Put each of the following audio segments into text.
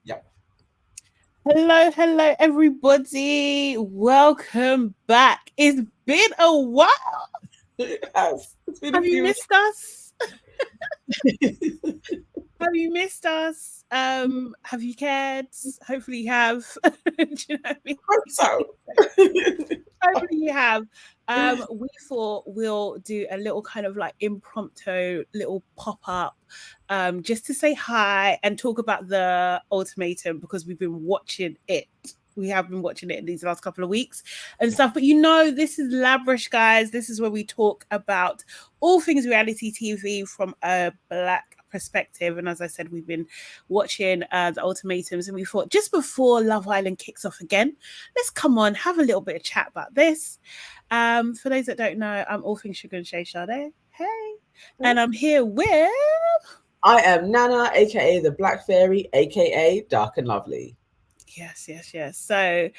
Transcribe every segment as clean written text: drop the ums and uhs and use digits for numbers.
Yep. Hello, everybody. Welcome back. It's been a while. It has. It's been Have a you few missed us? Have you missed us? Have you cared? Hopefully you have. Do you know what I mean? Hope so. Hopefully you have. We thought we'll do a little kind of like impromptu little pop-up just to say hi and talk about the Ultimatum because we've been watching it. We have been watching it in these last couple of weeks and stuff. But this is Labrish, guys. This is where we talk about all things reality TV from a Black perspective. And as I said, we've been watching the Ultimatums, and we thought just before Love Island kicks off again, let's come on, have a little bit of chat about this. For those that don't know, I'm all things Sugar and Shay Sade. Hey. And I'm here with... I am Nana, aka the Black Fairy, aka Dark and Lovely. Yes. So,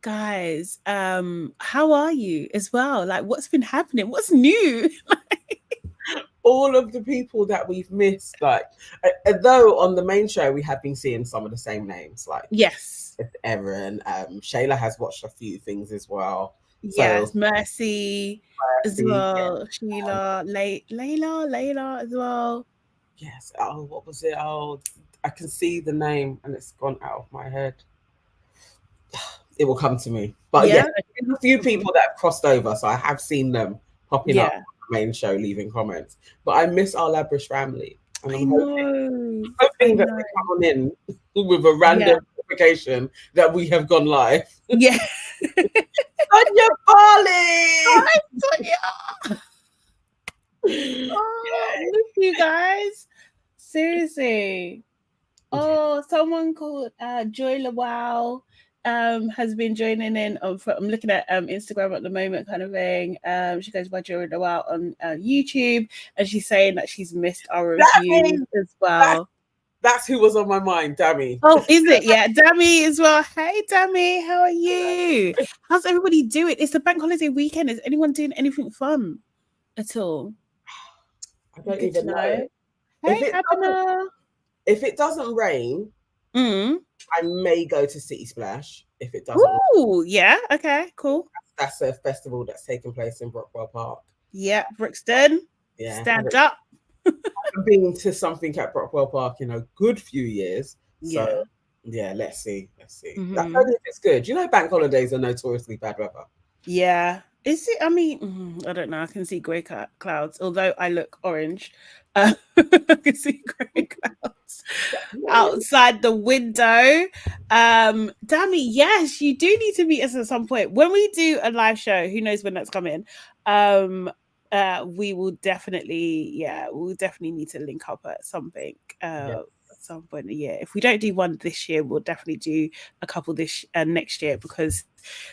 guys, how are you as well? Like, what's been happening? What's new? All of the people that we've missed, like, though on the main show we have been seeing some of the same names, like Yes. Erin. Shayla has watched a few things as well. Yes, Mercy as well. Sheila, Layla as well. Yes. Oh, what was it? Oh, I can see the name and it's gone out of my head. It will come to me. But yeah, a few people that have crossed over, so I have seen them popping up on the main show, leaving comments. But I miss our Labrish family. And I'm hoping that they come on in with a random notification that we have gone live. Yeah. Sonia Farley! Hi, Sonia! Oh, miss you guys. Seriously. Oh, someone called Joy Lawal has been joining in. I'm looking at Instagram at the moment, kind of thing. She goes by Joy Lawal on YouTube, and she's saying that she's missed our reviews as well. That's who was on my mind, Dammy. Oh, is it? Yeah, Dammy as well. Hey, Dammy, how are you? How's everybody doing? It's the bank holiday weekend. Is anyone doing anything fun at all? I don't even know. Hey, if it doesn't rain, I may go to City Splash. If it doesn't. Oh, yeah. Okay, cool. That's a festival that's taking place in Brockwell Park. Yeah, Brixton. Yeah. Stand up. I've been to something at Brockwell Park in a good few years. So, yeah, let's see. That's only if it's good. You know, bank holidays are notoriously bad weather. Yeah. Is it? I mean, I don't know. I can see grey clouds, although I look orange. I can see grey clouds outside the window. Dammy, yes, you do need to meet us at some point. When we do a live show, who knows when that's coming? We will definitely, we'll definitely need to link up at something. At some point in the year. If we don't do one this year, we'll definitely do a couple this next year, because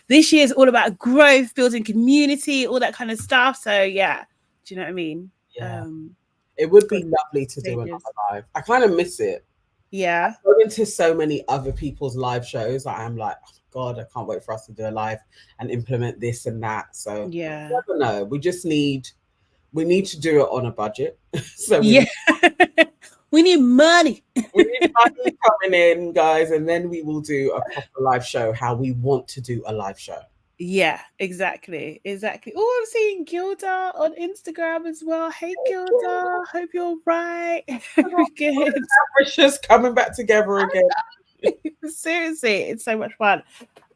this year is all about growth, building community, all that kind of stuff. So yeah, do you know what I mean? Yeah. It would be lovely to do another live. I kind of miss it. Yeah. I've gone into so many other people's live shows. I'm like, oh God, I can't wait for us to do a live and implement this and that. So yeah, I don't know. We need to do it on a budget. So we need money. We need money coming in, guys, and then we will do a proper live show how we want to do a live show. Yeah, exactly. Oh, I'm seeing Gilda on Instagram as well. Hey, Gilda, hope you're right. Good. We're just coming back together again. Seriously, it's so much fun.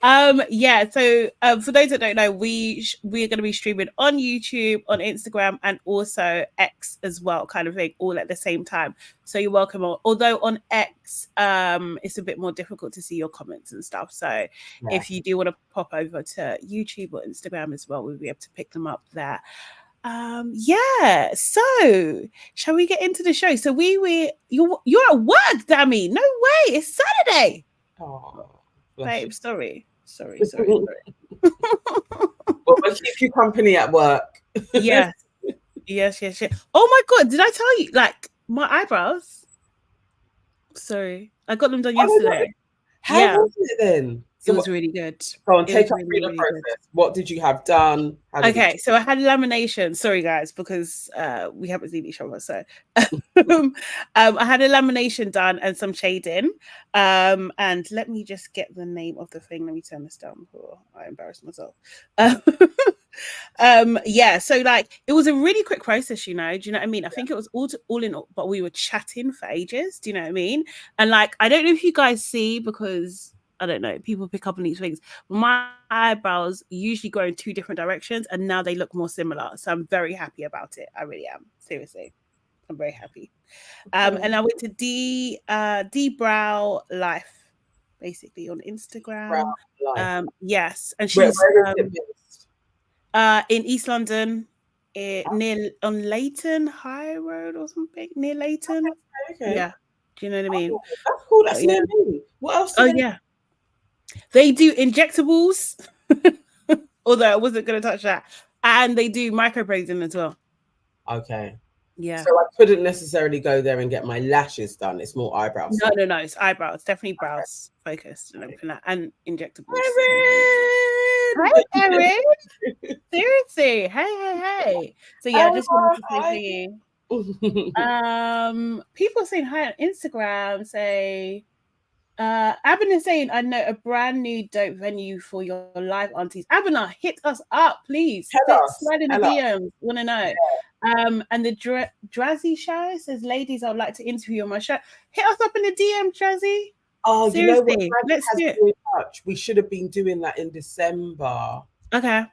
So for those that don't know, we're going to be streaming on YouTube, on Instagram, and also X as well, kind of thing, all at the same time. So you're welcome. Although on X, it's a bit more difficult to see your comments and stuff. So if you do want to pop over to YouTube or Instagram as well, we'll be able to pick them up there. So shall we get into the show? So you're at work, Dammy. No way, it's Saturday. Babe, sorry. Well, we'll keep you company at work. Yes. Oh my God, did I tell you, like, my eyebrows? Sorry, I got them done yesterday. How was it then? It was really good. Go on, take us through the process. Good. What did you have done? Okay, so I had lamination. Sorry, guys, because we haven't seen each other. So I had a lamination done and some shading. And let me just get the name of the thing. Let me turn this down before I embarrass myself. Yeah, so like it was a really quick process, you know. Do you know what I mean? I think it was all in all, but we were chatting for ages. Do you know what I mean? And like, I don't know if you guys see, because I don't know, people pick up on these things. My eyebrows usually go in 2 different directions, and now they look more similar. So I'm very happy about it. I really am. Seriously, I'm very happy. And I went to D Brow Life, basically on Instagram. Yes, and she's where is it in East London, near on Leighton High Road or something, near Leighton. Okay. Yeah, do you know what I mean? That's cool. That's near me. What else? Yeah. They do injectables, although I wasn't going to touch that. And they do microblading as well. Okay. Yeah. So I couldn't necessarily go there and get my lashes done. It's more eyebrows. No. It's eyebrows. Definitely brows focused and everything like that. And injectables. Hi, Erin. Seriously. Hey. So yeah, I just wanted to say to you. People are saying hi on Instagram. Say... Abin is saying, I know a brand new dope venue for your live aunties. Abina, hit us up, please. Slide in the DMs. Want to know? Yeah. And the Drazzy show says, ladies, I'd like to interview on my show. Hit us up in the DM, Drazzy. Oh, seriously, you know what? Let's do it. We should have been doing that in December. Okay.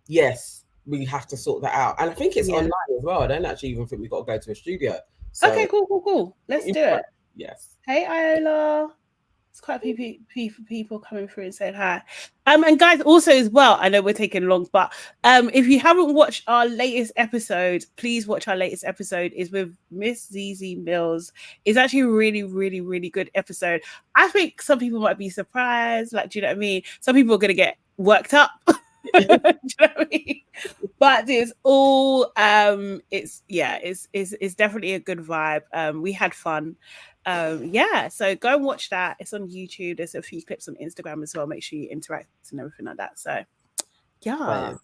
Yes, we have to sort that out. And I think it's online as well. I don't actually even think we've got to go to a studio. So, okay, cool. Let's do it. Yes. Hey, Iola. It's quite a few people coming through and saying hi. And guys, also as well, I know we're taking long, but if you haven't watched our latest episode, please watch our latest episode. Is with Miss ZZ Mills. It's actually a really, really, really good episode. I think some people might be surprised. Like, do you know what I mean? Some people are going to get worked up. Do you know what I mean? But it's all it's definitely a good vibe. We had fun. So go and watch that. It's on YouTube. There's a few clips on Instagram as well. Make sure you interact and everything like that. So yeah.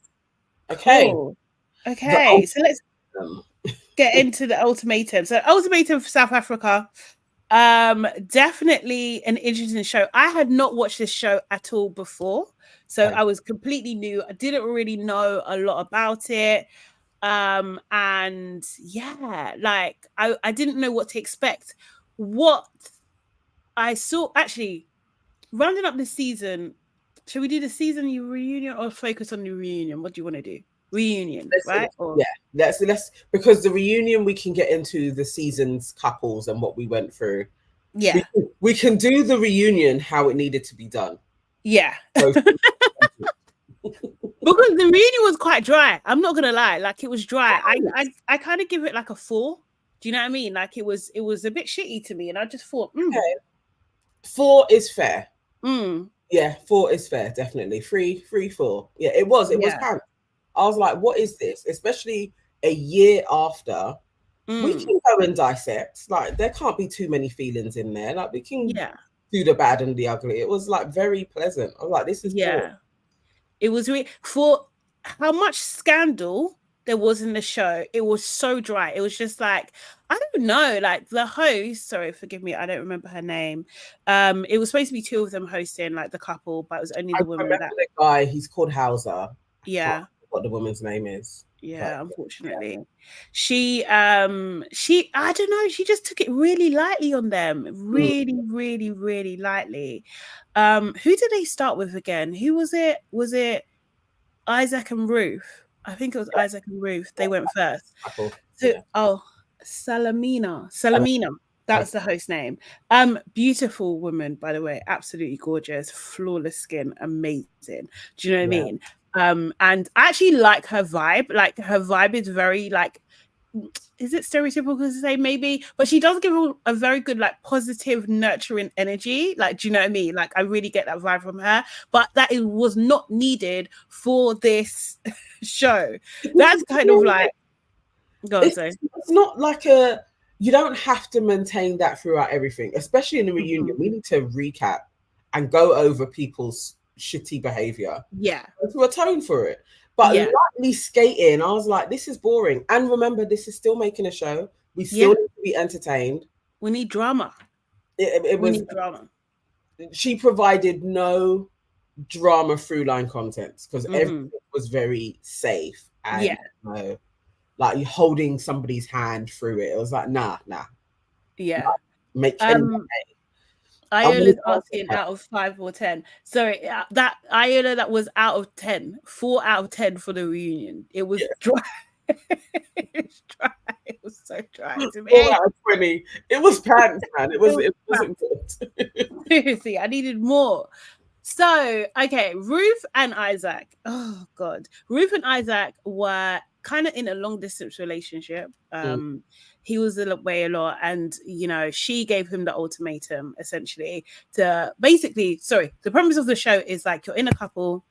Okay. Cool. Okay. So let's get into the ultimatum. So Ultimatum South Africa. Definitely an interesting show. I had not watched this show at all before. So I was completely new. I didn't really know a lot about it. And yeah, like I didn't know what to expect. What I saw, actually, rounding up the season, should we do the season reunion or focus on the reunion? What do you want to do? Reunion, right? Let's because the reunion we can get into the season's couples and what we went through. Yeah, we can do the reunion how it needed to be done. Yeah. Because the reunion was quite dry. I'm not gonna lie, like it was dry. I kind of give it like a 4. Do you know what I mean? Like it was a bit shitty to me, and I just thought, okay. 4 is fair. 4 is fair, definitely. 3, 4. Yeah, it was pants. I was like, what is this? Especially a year after. We can go and dissect. Like there can't be too many feelings in there. Like we can do the bad and the ugly. It was like very pleasant. I was like, this is cool. It was really, for how much scandal there was in the show, it was so dry. It was just like, I don't know, like the host, sorry, forgive me, I don't remember her name. It was supposed to be 2 of them hosting, like the couple, but it was only the woman. The guy, he's called Hauser. Yeah. What the woman's name is. Yeah, but, unfortunately. She I don't know, she just took it really lightly on them. Really, really, really lightly. Who did they start with again? Who was it? Was it Isaac and Ruth? I think it was Isaac and Ruth. They went first. Salamina. That's the host name. Beautiful woman, by the way, absolutely gorgeous, flawless skin, amazing. Do you know what I mean? And I actually like her vibe. Like her vibe is very like, is it stereotypical to say maybe? But she does give a very good like positive, nurturing energy. Like, do you know what I mean? Like I really get that vibe from her. But that it was not needed for this show. That's kind of like, it's not like you don't have to maintain that throughout everything, especially in the reunion. We need to recap and go over people's shitty behavior. Yeah. To atone for it. But lightly skating, I was like, this is boring. And remember, this is still making a show. We still need to be entertained. We need drama. We need drama. She provided no drama through line content because everything was very safe and like holding somebody's hand through it. It was like, nah. Yeah. Make Iola's asking out of 5 or 10. Sorry, that Iola, that was out of 10. 4 out of 10 for the reunion. It was dry. It was dry. It was so dry to me. 4 out of 20. It was pants, man. It wasn't good. Seriously, I needed more. So, okay, Ruth and Isaac. Oh God, Ruth and Isaac were kind of in a long distance relationship. He was away a lot, and she gave him the ultimatum essentially to basically. Sorry, the premise of the show is like you're in a couple.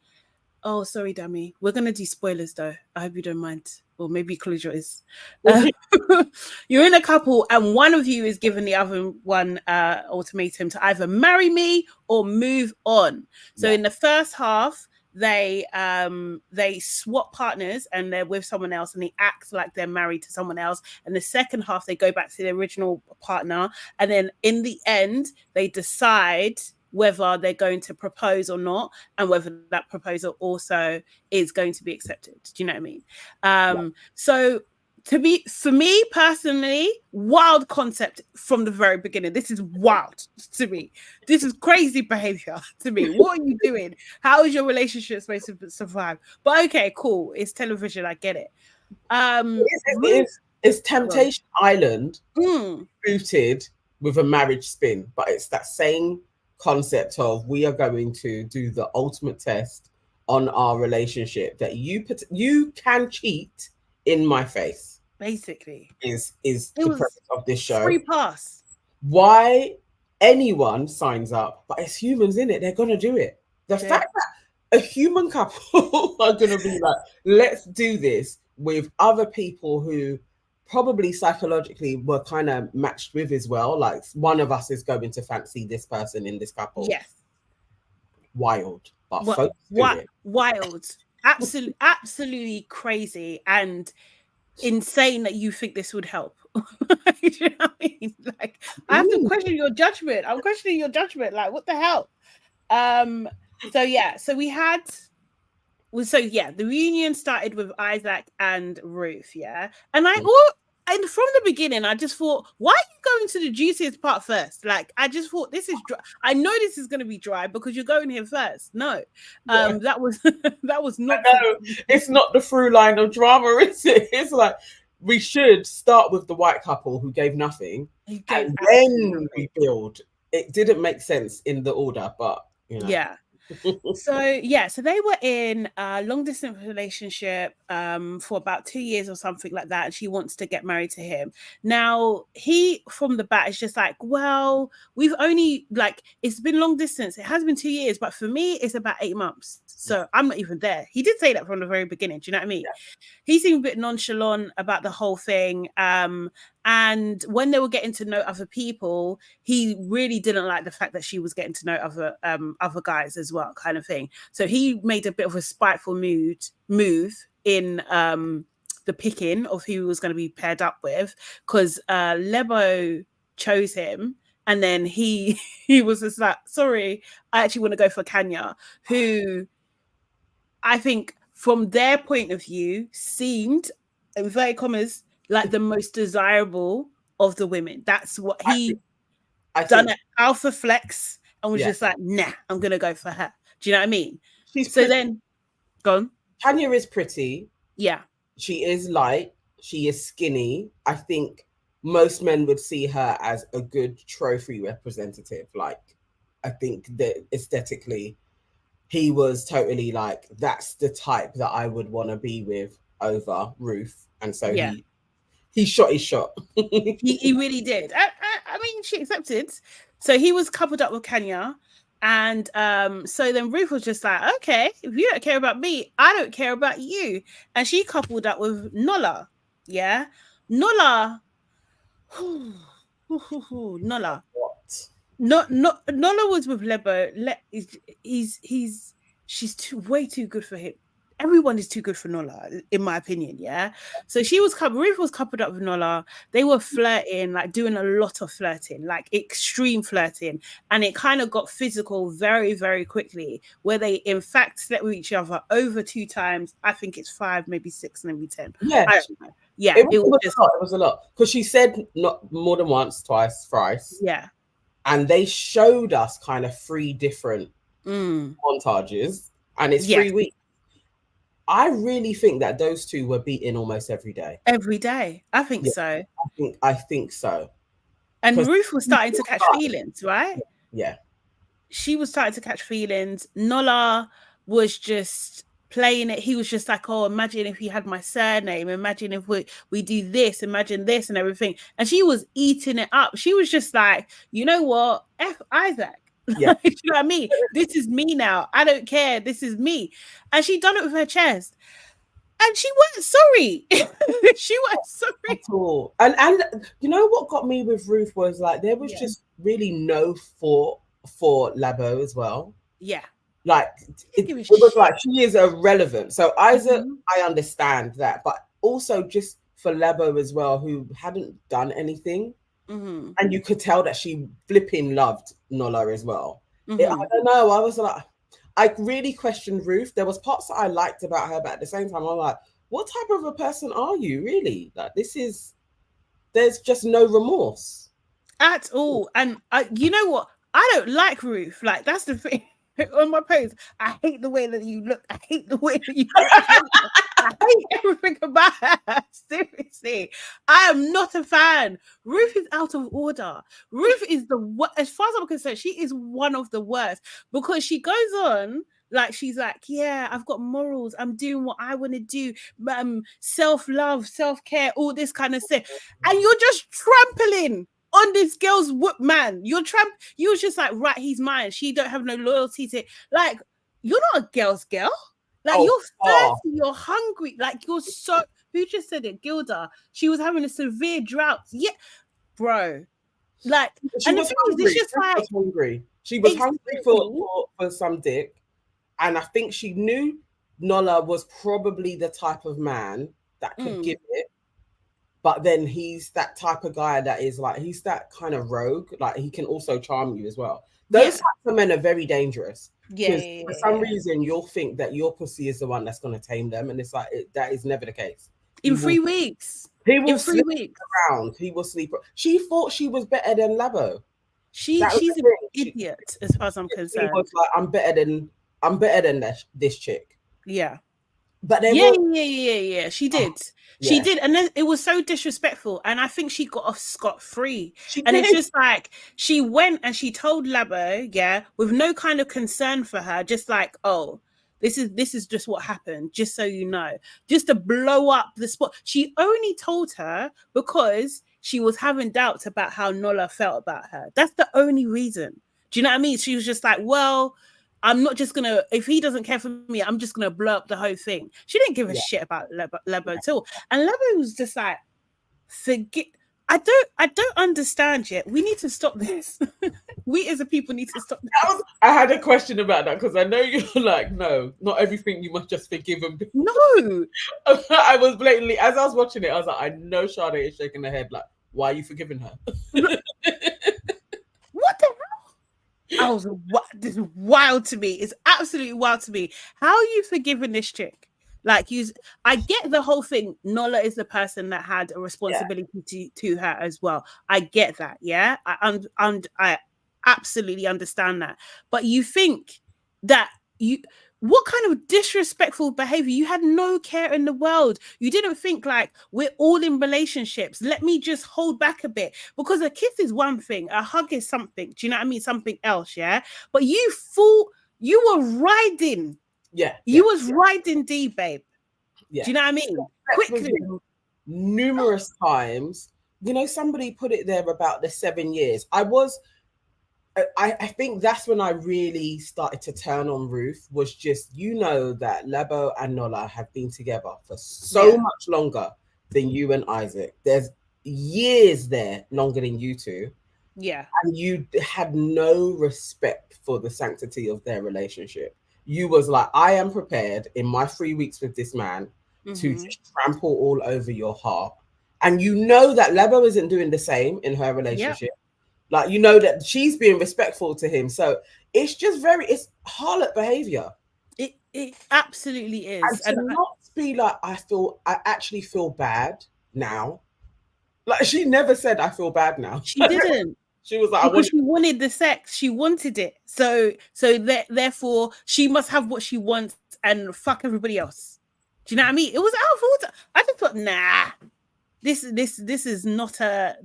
Oh, sorry, Dammy. We're gonna do spoilers though. I hope you don't mind. Or maybe close your eyes. You're in a couple, and one of you is giving the other one ultimatum to either marry me or move on. So in the first half, they swap partners and they're with someone else, and they act like they're married to someone else. And the second half, they go back to the original partner, and then in the end, they decide whether they're going to propose or not, and whether that proposal also is going to be accepted. Do you know what I mean? So for me personally, wild concept from the very beginning. This is wild to me. This is crazy behavior to me. What are you doing? How is your relationship supposed to survive? But okay, cool. It's television. I get it. It's Temptation Island rooted with a marriage spin, but it's that same concept of we are going to do the ultimate test on our relationship that you can cheat in my face. Basically, is the premise of this show. Free pass. Why anyone signs up, but it's humans in it. They're gonna do it. The fact that a human couple are gonna be like, let's do this with other people who probably psychologically were kind of matched with as well. Like one of us is going to fancy this person in this couple. Yes. Wild. But folks do it. Wild. Absolutely crazy and insane that you think this would help. You know what I mean? Like, I have to question your judgment. I'm questioning your judgment. Like, what the hell? The reunion started with Isaac and Ruth, and and from the beginning, I just thought, why are you going to the juiciest part first? Like, I just thought this is dry. I know this is going to be dry because you're going here first. No, that was not. No, it's not the through line of drama, is it? It's like we should start with the white couple who gave nothing, and then we build. It didn't make sense in the order, but yeah. So they were in a long distance relationship for about 2 years or something like that, and she wants to get married to him. Now he from the bat is just like, well, we've only it's been long distance, it has been 2 years, but for me it's about 8 months, so I'm not even there. He did say that from the very beginning. Do you know what I mean? He seemed a bit nonchalant about the whole thing. And when they were getting to know other people, he really didn't like the fact that she was getting to know other guys as well, kind of thing. So he made a bit of a spiteful move in the picking of who he was going to be paired up with, because Lebo chose him, and then he was just like, sorry, I actually want to go for Kanya, who I think from their point of view seemed, in inverted commas, like the most desirable of the women. That's what he done at Alpha Flex, and was just like, nah, I'm gonna go for her. Do you know what I mean? Then go on. Tanya is pretty. Yeah. She is light. She is skinny. I think most men would see her as a good trophy representative. Like, I think that aesthetically, he was totally like, that's the type that I would want to be with over Ruth. And so he shot his shot. he really did. I mean, she accepted. So he was coupled up with Kenya. And so then Ruth was just like, okay, if you don't care about me, I don't care about you. And she coupled up with Nola. Yeah. Nola. Nola. What? Nola was with Lebo. She's way too good for him. Everyone is too good for Nola, in my opinion. Yeah. So Ruth was coupled up with Nola. They were flirting, like doing a lot of flirting, like extreme flirting, and it kind of got physical very, very quickly. Where they, in fact, slept with each other over 2 times. I think it's 5, maybe 6, maybe 10. Yeah. Yeah, it was a lot because she said not more than once, twice, thrice. Yeah. And they showed us kind of 3 different montages, and it's 3 weeks. I really think that those 2 were beaten almost every day. Every day, I think so. I think so. And Ruth was starting to catch feelings, right? Yeah. She was starting to catch feelings. Nola was just playing it. He was just like, oh, imagine if you had my surname. Imagine if we do this. Imagine this and everything. And she was eating it up. She was just like, you know what? F Isaac. Yeah. You know what I mean? This is me now. I don't care. This is me. And she done it with her chest. And she wasn't sorry. She wasn't sorry at all. And you know what got me with Ruth was like there was just really no for Lebo as well. Yeah. Like it was like she is irrelevant. So Isaac, I understand that, but also just for Lebo as well, who hadn't done anything. And you could tell that she flipping loved Nola as well. I don't know. I was like, I really questioned Ruth. There was parts that I liked about her, but at the same time, I'm like, what type of a person are you, really? Like, there's just no remorse at all. And you know what? I don't like Ruth. Like, that's the thing. On my post, I hate the way that you look. I hate the way that you look. I hate everything about her. Seriously, I am not a fan. Ruth is out of order. Ruth is as far as I'm concerned, she is one of the worst because she goes on like she's like, yeah, I've got morals. I'm doing what I want to do. Self-love, self-care, all this kind of stuff, and you're just trampling on this girl's man. You're just like, right, he's mine. She don't have no loyalty to, like, you're not a girl's girl. Like, you're thirsty, you're hungry. Like, you're so, who just said it? Gilda. She was having a severe drought. Yeah, bro. Like, she was hungry. She was hungry for some dick. And I think she knew Nola was probably the type of man that could give it. But then he's that type of guy that is like, he's that kind of rogue. Like, he can also charm you as well. Those types of men are very dangerous. Yeah. For some reason, you'll think that your pussy is the one that's going to tame them. And it's like, that is never the case. In 3 weeks. He will sleep around. He will sleep. She thought she was better than Lebo. She's an idiot, as far as I'm concerned. She was like, I'm better than this chick. Yeah. But yeah. She did. She did. And then it was so disrespectful. And I think she got off scot-free. It's just like, she went and she told Lebo, with no kind of concern for her, just like, oh, this is just what happened, just so you know. Just to blow up the spot. She only told her because she was having doubts about how Nola felt about her. That's the only reason. Do you know what I mean? She was just like, well, I'm not just gonna, if he doesn't care for me, I'm just gonna blow up the whole thing. She didn't give a shit about Lebo at all. And Lebo was just like, forget. I don't understand yet. We need to stop this. We as a people need to stop this. I had a question about that because I know you're like, no, not everything you must just forgive and be. No. I was blatantly, as I was watching it, I was like, I know Sade is shaking her head like, why are you forgiving her? What the hell? This is wild to me. It's absolutely wild to me. How are you forgiving this chick? Like, I get the whole thing. Nola is the person that had a responsibility to her as well. I get that. Yeah, I absolutely understand that. But you think that what kind of disrespectful behavior? You had no care in the world. You didn't think like, we're all in relationships. Let me just hold back a bit, because a kiss is one thing, a hug is something. Do you know what I mean? Something else, yeah. But you were riding. You was riding D, babe. Yeah. Do you know what I mean? Quickly. Numerous times. You know, somebody put it there about the 7 years. I think that's when I really started to turn on Ruth, was just, you know, that Lebo and Nola have been together for so much longer than you and Isaac. There's years there longer than you two. Yeah. And you had no respect for the sanctity of their relationship. You was like, I am prepared in my 3 weeks with this man to just trample all over your heart. And you know that Lebo isn't doing the same in her relationship. Yep. Like, you know that she's being respectful to him. So it's just it's harlot behavior. It absolutely is. And to not be like, I actually feel bad now. Like, she never said, I feel bad now. She didn't. She was like, because she wanted the sex. She wanted it. So therefore, she must have what she wants and fuck everybody else. Do you know what I mean? It was out of order. I just thought, nah. This is not a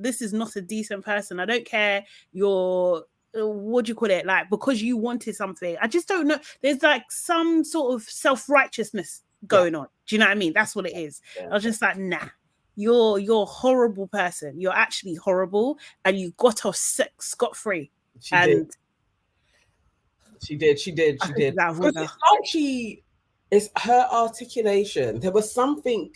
decent person. I don't care your what do you call it, like, because you wanted something. I just don't know. There's like some sort of self-righteousness going on. Do you know what I mean? That's what it is. I was just like, nah, you're a horrible person. You're actually horrible, and you got off scot-free. She did. Because it's her articulation. There was something.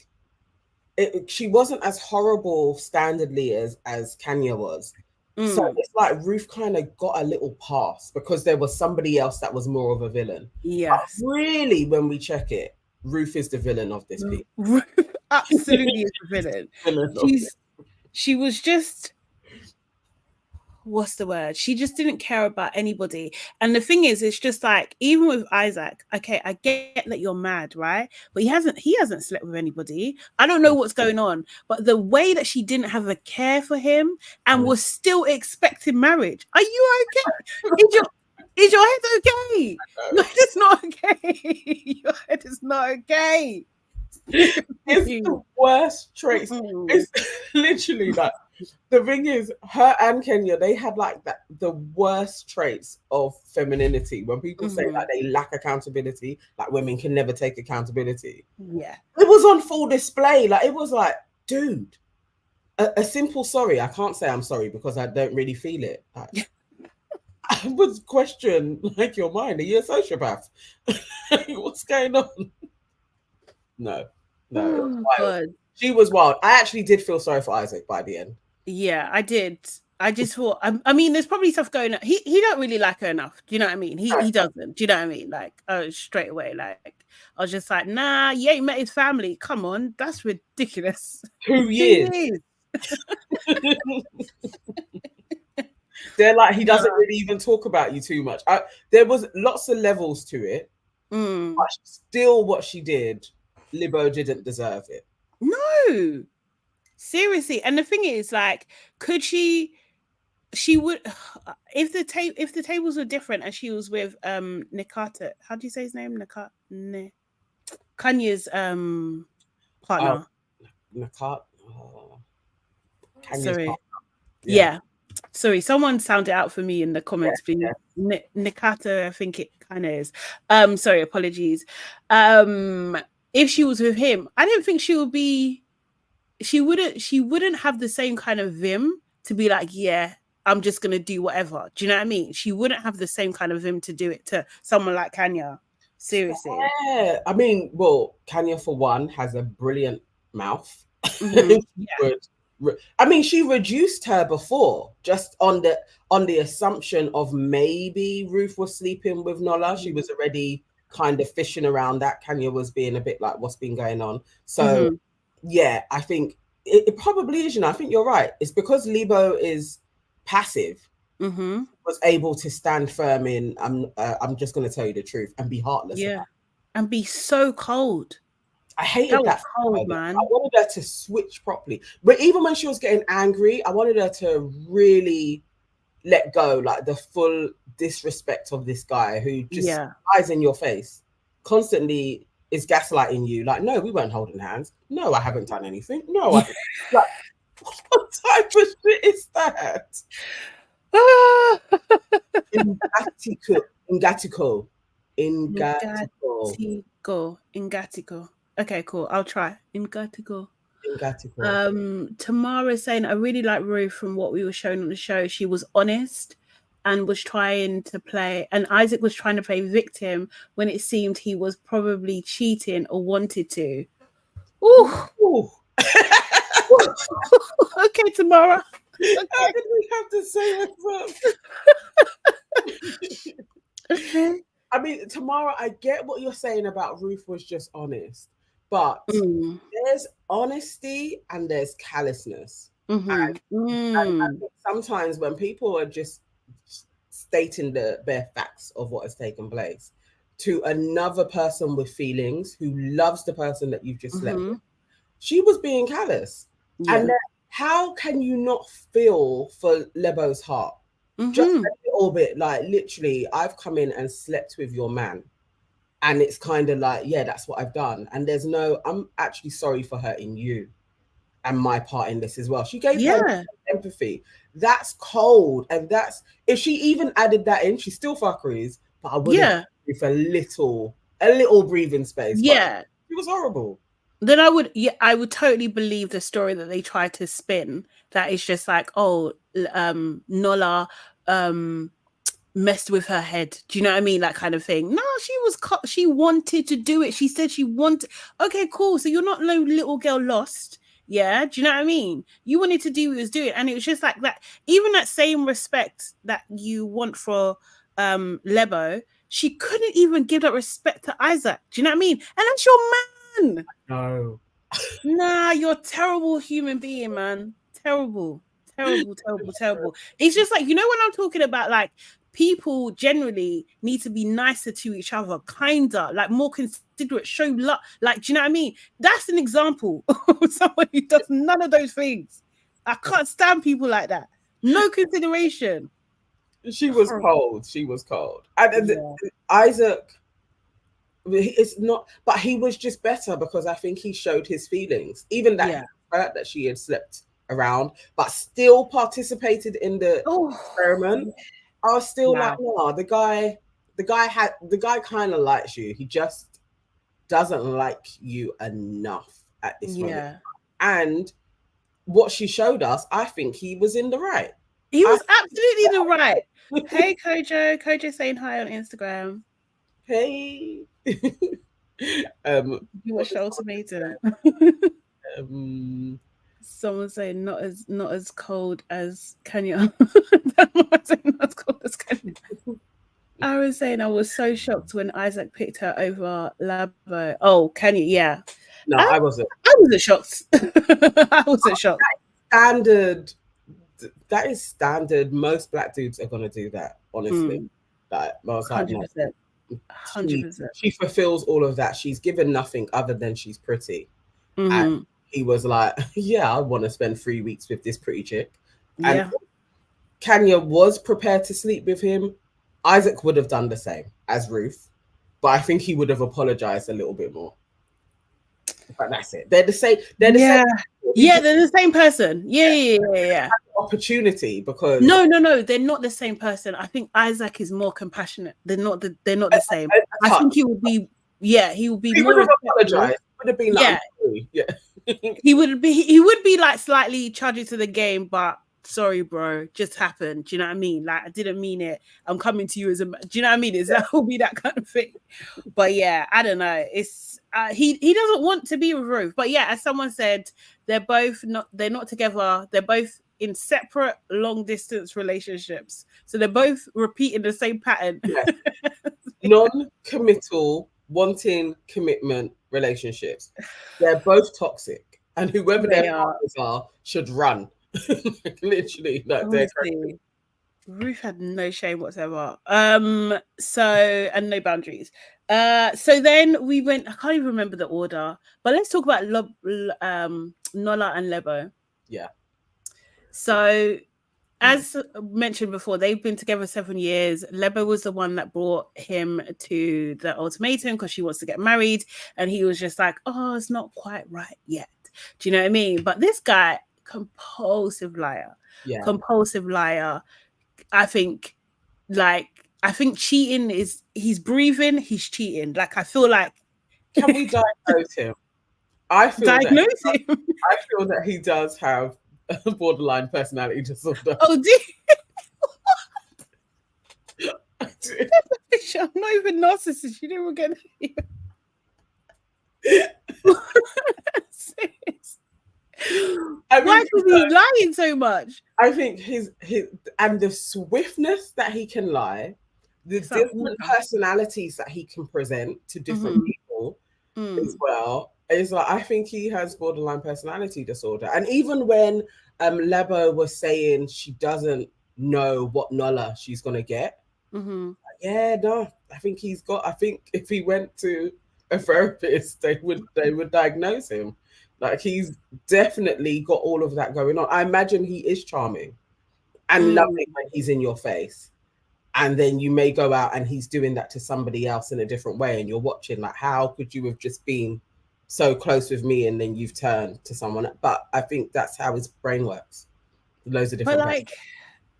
She wasn't as horrible standardly as Kenya was. So it's like Ruth kind of got a little pass because there was somebody else that was more of a villain. Yes. But really, when we check it, Ruth is the villain of this piece. Ruth absolutely is the villain. She was just, what's the word? She just didn't care about anybody. And the thing is, it's just like, even with Isaac, okay, I get that you're mad, right? But he hasn't slept with anybody. I don't know what's going on. But the way that she didn't have a care for him and was still expecting marriage. Are you okay? Is your head okay? Your head is not okay. Your head is not okay. It's the worst traits. It's literally like, the thing is, her and Kenya, they had like the worst traits of femininity. When people say that they lack accountability, like women can never take accountability. Yeah. It was on full display. Like, it was like, dude, a simple sorry. I can't say I'm sorry because I don't really feel it. Like, I would question like your mind. Are you a sociopath? What's going on? No. Oh, God. She was wild. I actually did feel sorry for Isaac by the end. Yeah, I did. I just thought, I mean, there's probably stuff going on. He don't really like her enough. Do you know what I mean? He doesn't. Do you know what I mean? Like, straight away, like, I was just like, nah, you ain't met his family. Come on, that's ridiculous. 2 years. They're like, he doesn't really even talk about you too much. There was lots of levels to it. But still, what she did, Lebo didn't deserve it. No. Seriously. And the thing is, like, could she would, if the tables were different and she was with Nikata, how do you say his name? Kanye's partner. Nikata. Sorry. Partner. Yeah. Sorry, someone sound it out for me in the comments, please. Yeah. Nikata, I think it kind of is. Sorry, apologies. If she was with him, I don't think she wouldn't have the same kind of vim to be like, yeah, I'm just gonna do whatever. Do you know what I mean? She wouldn't have the same kind of vim to do it to someone like Kenya. Seriously. Yeah. I mean, well, Kenya for one has a brilliant mouth. I mean, she reduced her before just on the assumption of maybe Ruth was sleeping with Nola. She was already kind of fishing around that. Kenya was being a bit like, what's been going on? So yeah, I think it probably is, I think you're right. It's because Lebo is passive, was able to stand firm in, I'm just going to tell you the truth and be heartless. Yeah, and be so cold. I hated that. Cold, man. I wanted her to switch properly. But even when she was getting angry, I wanted her to really let go, like the full disrespect of this guy who just eyes in your face, constantly is gaslighting you. Like, no, we weren't holding hands. No, I haven't done anything. No, I haven't. Like, what type of shit is that? Ingatico. Okay, cool. I'll try. Ingatico. Tamara's saying, I really like Ruth from what we were shown on the show. She was honest and was trying to play, and Isaac was trying to play victim when it seemed he was probably cheating or wanted to. Ooh. Okay, Tamara. How did we have to say that? Okay. I mean, Tamara, I get what you're saying about Ruth was just honest, but there's honesty and there's callousness. And I think sometimes when people are just stating the bare facts of what has taken place to another person with feelings who loves the person that you've just slept with, she was being callous. And then how can you not feel for Lebo's heart? Just a little bit, like literally, I've come in and slept with your man. And it's kind of like, yeah, that's what I've done. And there's no, I'm actually sorry for hurting you and my part in this as well. She gave her empathy. That's cold. And that's, if she even added that in, she's still fuckeries, but I would have give a little breathing space. Yeah. It was horrible. Then I would totally believe the story that they tried to spin. That it's just like, oh, Nola messed with her head. Do you know what I mean? That kind of thing. No, she wanted to do it. She said she wanted. Okay, cool. So you're not no little girl lost. Yeah. Do you know what I mean? You wanted to do what you was doing. And it was just like that. Even that same respect that you want for Lebo, she couldn't even give that respect to Isaac. Do you know what I mean? And that's your man. No. Nah, you're a terrible human being, man. Terrible. It's just like, you know, when I'm talking about like people generally need to be nicer to each other, kinder, like more considerate, show love. Like, do you know what I mean? That's an example of someone who does none of those things. I can't stand people like that. No consideration. She was cold. And Isaac, it's not, but he was just better because I think he showed his feelings. Even that hurt that she had slept around, but still participated in the experiment. I was still like, no, the guy kind of likes you. He just doesn't like you enough at this moment. And what she showed us, I think he was in the right. He was absolutely in the right. Hey, Kojo. Kojo saying hi on Instagram. Hey. You watched Ultimatum. Someone saying not as cold as Kenya. I was saying I was so shocked when Isaac picked her over Labo. Oh, Kenya, yeah. No, I wasn't. I wasn't shocked. I wasn't shocked. That is standard. Most black dudes are gonna do that, honestly. Like, I was like, 100%. 100%. She fulfills all of that. She's given nothing other than she's pretty. And he was like, yeah, I want to spend 3 weeks with this pretty chick. And Kenya was prepared to sleep with him. Isaac would have done the same as Ruth, but I think he would have apologized a little bit more. But that's it. They're the same. They're the same. Yeah, they're the same person. Yeah. Opportunity, because no, they're not the same person. I think Isaac is more compassionate. They're not the same. I think he would be. Yeah, he would be. He would have apologized. Would have been like, he would be like slightly charging to the game, but sorry, bro, just happened. Do you know what I mean? Like, I didn't mean it. I'm coming to you as a. Do you know what I mean? That will be that kind of thing. But yeah, I don't know. It's he doesn't want to be with Ruth. But yeah, as someone said, they're not together. They're both in separate long distance relationships. So they're both repeating the same pattern. Yes. Non-committal, wanting commitment relationships. They're both toxic, and whoever their partners are should run. Literally, like, they're crazy. Ruth had no shame whatsoever. And no boundaries. So then we went. I can't even remember the order, but let's talk about Nola and Lebo. Yeah. So, as mentioned before, they've been together 7 years. Lebo was the one that brought him to the ultimatum because she wants to get married, and he was just like, "Oh, it's not quite right yet." Do you know what I mean? But this guy, compulsive liar. I think cheating is, he's breathing, he's cheating. Like, I feel like, can we diagnose him? I feel that he does have a borderline personality disorder. Oh, dear. I'm not even narcissist. You didn't get it. Why is he lying so much? I think his and the swiftness that he can lie, the different personalities that he can present to different people as well. Is like, I think he has borderline personality disorder. And even when Lebo was saying she doesn't know what Nola she's gonna get, yeah, no, I think if he went to a therapist, they would diagnose him. Like, he's definitely got all of that going on. I imagine he is charming and lovely when he's in your face. And then you may go out and he's doing that to somebody else in a different way, and you're watching like, how could you have just been so close with me and then you've turned to someone else? But I think that's how his brain works. Loads of different. But like,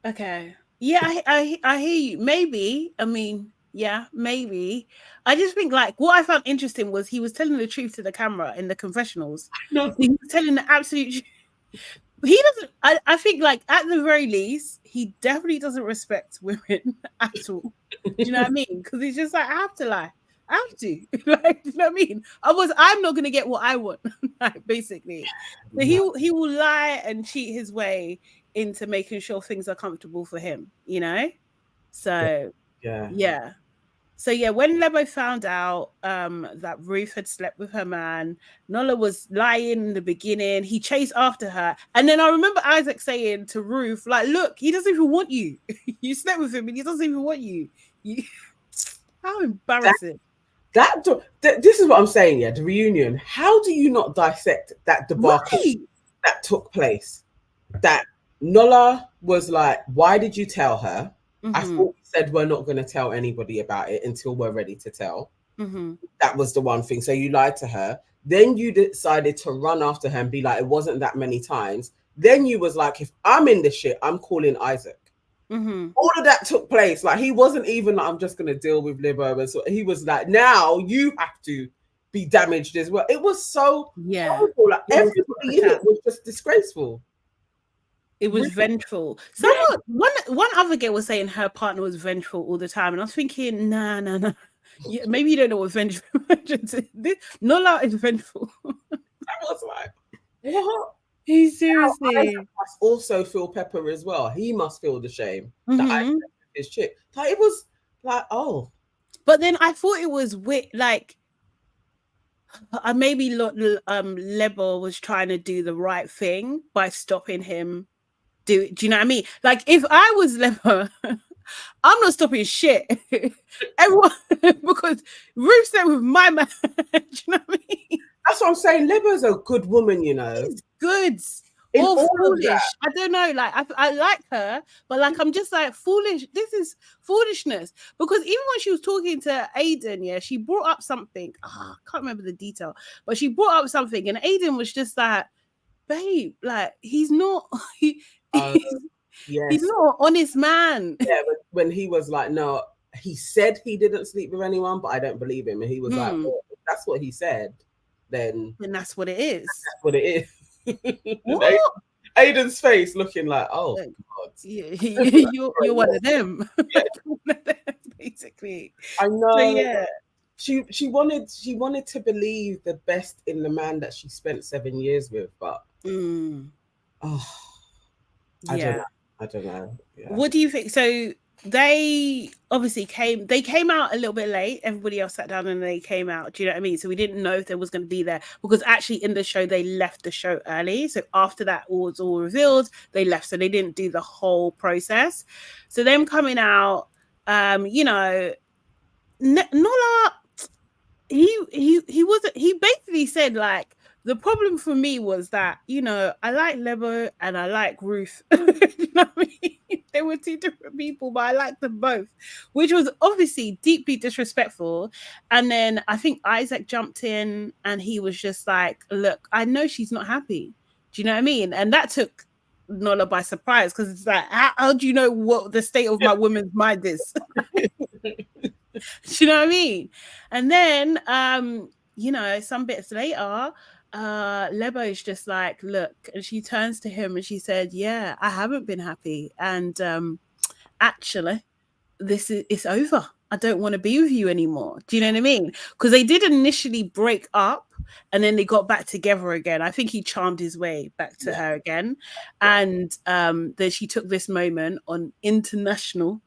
okay, yeah, I hear you. Maybe, I mean, yeah, maybe. I just think like what I found interesting was he was telling the truth to the camera in the confessionals. No, he was telling the absolute truth. He doesn't. I think like at the very least, he definitely doesn't respect women at all. Do you know what I mean? Because he's just like, I have to lie. I have to. Like, you know what I mean? Otherwise, I'm not gonna get what I want. Like, basically, so he will lie and cheat his way into making sure things are comfortable for him. You know. So yeah. So yeah, when Lebo found out that Ruth had slept with her man, Nola was lying in the beginning. He chased after her. And then I remember Isaac saying to Ruth, like, look, he doesn't even want you. You slept with him and he doesn't even want you. How embarrassing. This is what I'm saying, yeah, the reunion. How do you not dissect that debacle that took place? That Nola was like, why did you tell her? I thought we said we're not going to tell anybody about it until we're ready to tell. That was the one thing. So you lied to her. Then you decided to run after her and be like, it wasn't that many times. Then you was like, if I'm in this shit, I'm calling Isaac. All of that took place. Like, he wasn't even like, I'm just going to deal with Lebo. And so he was like, now you have to be damaged as well. It was so horrible. Like, everybody in it was just disgraceful. It was vengeful. One other girl was saying her partner was vengeful all the time, and I was thinking, nah. Yeah, maybe you don't know what vengeance is. Nola is vengeful. I was like, what? He seriously must also feel Pepper as well. He must feel the shame that I his chick. Like, it was like, oh. But then I thought it was like. Maybe Lebo was trying to do the right thing by stopping him. Do you know what I mean? Like, if I was Lebo, I'm not stopping shit. Everyone, because Ruth said with my man. Do you know what I mean? That's what I'm saying. Lebo's a good woman, you know. She's good. Or foolish. I don't know. Like, I like her, but like, I'm just like, foolish. This is foolishness. Because even when she was talking to Aiden, yeah, she brought up something. I can't remember the detail, but she brought up something, and Aiden was just like, babe, like, he's not. He's not an honest man. Yeah, when he was like, no, he said he didn't sleep with anyone, but I don't believe him. And he was like, well, if that's what he said, then that's what it is. That's what it is. What? Aiden's face looking like, oh God. You're one of them. Yeah. One of them, basically. I know. So, yeah. She wanted to believe the best in the man that she spent 7 years with, but I don't know. Yeah. What do you think? So they obviously came out a little bit late. Everybody else sat down and they came out. Do you know what I mean? So we didn't know if there was going to be there, because actually in the show, they left the show early. So after that was all revealed, they left. So they didn't do the whole process. So them coming out, you know, Nola, he basically said, like, the problem for me was that, you know, I like Lebo and I like Ruth. You know what I mean? They were two different people, but I liked them both, which was obviously deeply disrespectful. And then I think Isaac jumped in and he was just like, look, I know she's not happy. Do you know what I mean? And that took Nola by surprise, because it's like, how do you know what the state of my woman's mind is? Do you know what I mean? And then, you know, some bits later, Lebo is just like, look, and she turns to him and she said, yeah, I haven't been happy, and actually it's over. I don't want to be with you anymore. Do you know what I mean? Because they did initially break up, and then they got back together again. I think he charmed his way back to her again. And then she took this moment on international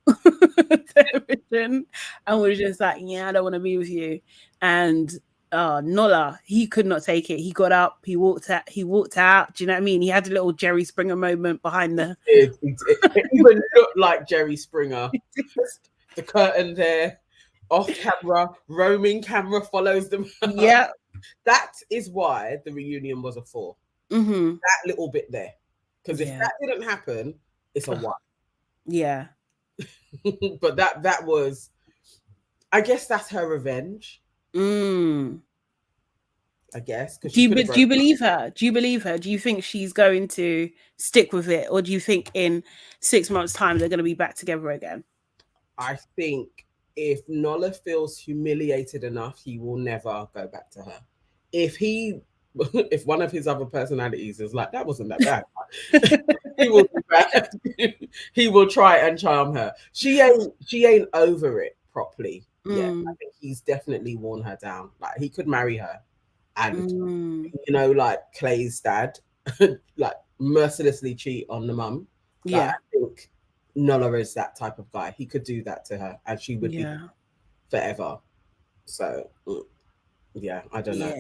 television and was just like, yeah, I don't want to be with you. And Nola, he could not take it. He got up, he walked out. Do you know what I mean? He had a little Jerry Springer moment behind the It even looked like Jerry Springer. The curtain there, off camera, roaming camera follows them. Yeah. That is why the reunion was a 4. Mm-hmm. That little bit there. Because if that didn't happen, it's a 1. Yeah. But that was, I guess that's her revenge. I guess. Do you believe her? Do you believe her? Do you think she's going to stick with it? Or do you think in 6 months' time they're going to be back together again? I think if Nola feels humiliated enough, he will never go back to her. If one of his other personalities is like, that wasn't that bad, he will be bad. He will try and charm her. She ain't over it properly. Yeah, I think he's definitely worn her down. Like, he could marry her and like Clay's dad, like mercilessly cheat on the mum. Yeah, I think Nola is that type of guy. He could do that to her and she would be forever. So yeah, I don't know.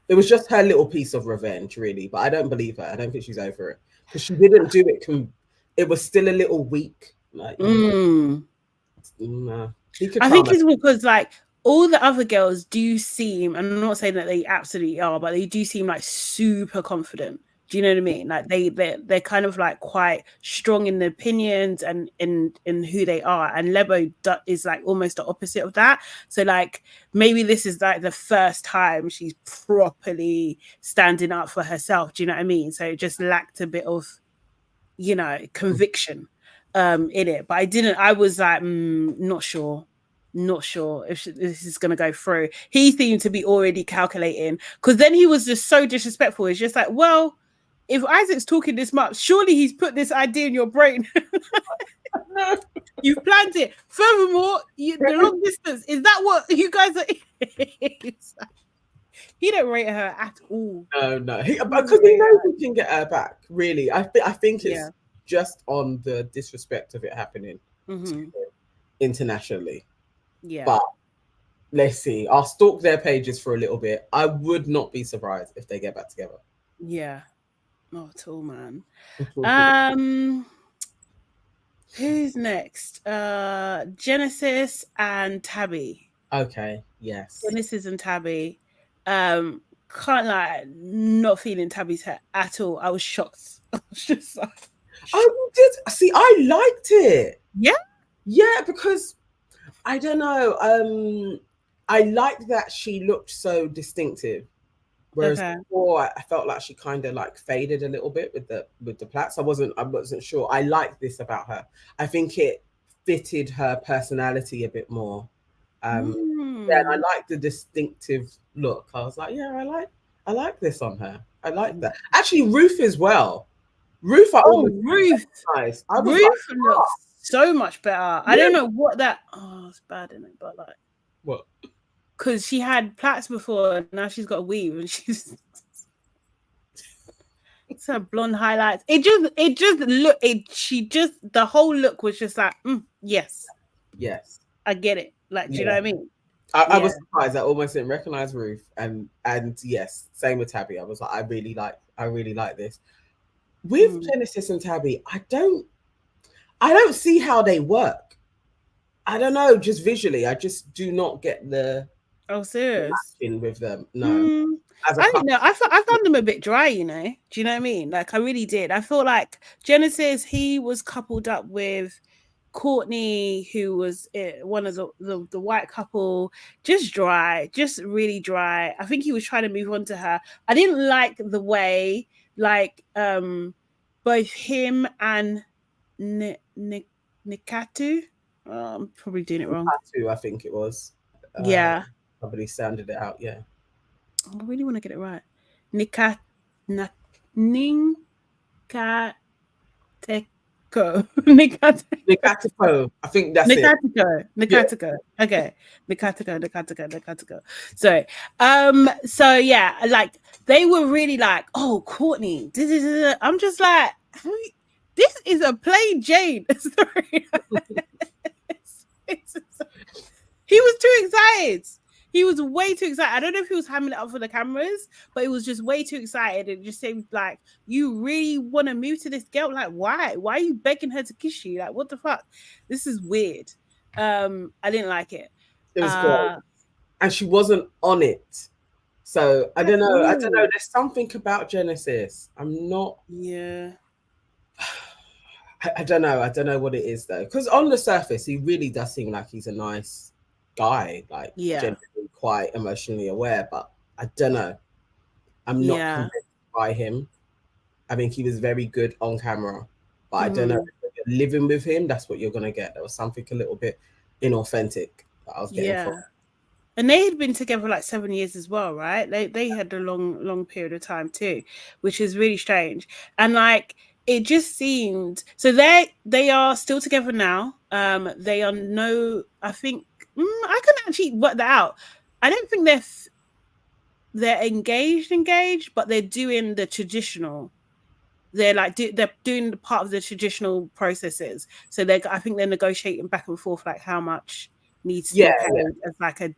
It was just her little piece of revenge, really, but I don't believe her. I don't think she's over it because she didn't do it. It was still a little weak. Like, I think it's because like all the other girls do seem, and I'm not saying that they absolutely are, but they do seem like super confident. Do you know what I mean? Like they're kind of like quite strong in their opinions and in who they are. And Lebo is like almost the opposite of that. So like maybe this is like the first time she's properly standing up for herself. Do you know what I mean? So it just lacked a bit of, conviction in it. But I was like, not sure if this is going to go through. He seemed to be already calculating because then he was just so disrespectful. It's just like, well, if Isaac's talking this much, surely he's put this idea in your brain. You've planned it. Furthermore, the long distance, is that what you guys are? He don't rate her at all. No. Because he knows he can get her back, really. I think it's just on the disrespect of it happening internationally. Yeah. But let's see. I'll stalk their pages for a little bit. I would not be surprised if they get back together. Yeah. Not at all, man. Who's next? Genesis and Tabby. Okay, yes. Genesis and Tabby. Can't lie, not feeling Tabby's hair at all. I was shocked. I was just like, I liked it. Yeah, because I don't know. I liked that she looked so distinctive. Whereas before, I felt like she kind of like faded a little bit with the plaits. I wasn't sure. I liked this about her. I think it fitted her personality a bit more. And I like the distinctive look. I was like, yeah, I like this on her. I like that. Actually, Ruth as well. Ruth, Ruth, nice. Ruth looks so much better. Yeah. I don't know what that. Oh, it's bad, isn't it? But like, what? Because she had plaits before, and now she's got a weave, and she's it's her blonde highlights. The whole look was just like, yes, I get it. Like, do you know what I mean? I was surprised. I almost didn't recognize Ruth, and yes, same with Tabby. I was like, I really like this. With Genesis and Tabby, I don't see how they work. I don't know, just visually, I just do not get the. Oh, serious? With them, no. I don't know. I found them a bit dry. Do you know what I mean? Like, I really did. I feel like Genesis, he was coupled up with Courtney, who was one of the white couple, just really dry. I think he was trying to move on to her. I didn't like the way, like, both him and Nikatu. I'm probably doing it wrong. Nikatu, I think it was. Somebody sounded it out. Yeah. I really want to get it right. Nikate. Nikatico. I think that's it. Nikatico. Okay. Nikatico. So yeah, like they were really like, oh, Courtney. I'm just like, this is a plain Jane story. He was too excited. He was way too excited. I don't know if he was hamming it up for the cameras, but it was just way too excited. It just seemed like, you really want to move to this girl? Like, why? Why are you begging her to kiss you? Like, what the fuck? This is weird. I didn't like it. It was great. And she wasn't on it. So I don't know. I don't know. There's something about Genesis. I'm not. Yeah. I don't know. I don't know what it is though. Because on the surface, he really does seem like he's a nice guy. Like, genuinely quite emotionally aware. But I don't know. I'm not convinced by him. I think he was very good on camera. But I don't know. If you're living with him, that's what you're going to get. There was something a little bit inauthentic that I was getting from. And they had been together like 7 years as well, right? They had a long period of time too, which is really strange. And like, it just seemed, so they are still together now. They are I think I can actually work that out. I don't think they're engaged, but they're doing the traditional. They're like they're doing the part of the traditional processes. So I think they're negotiating back and forth like how much needs to be paid as like a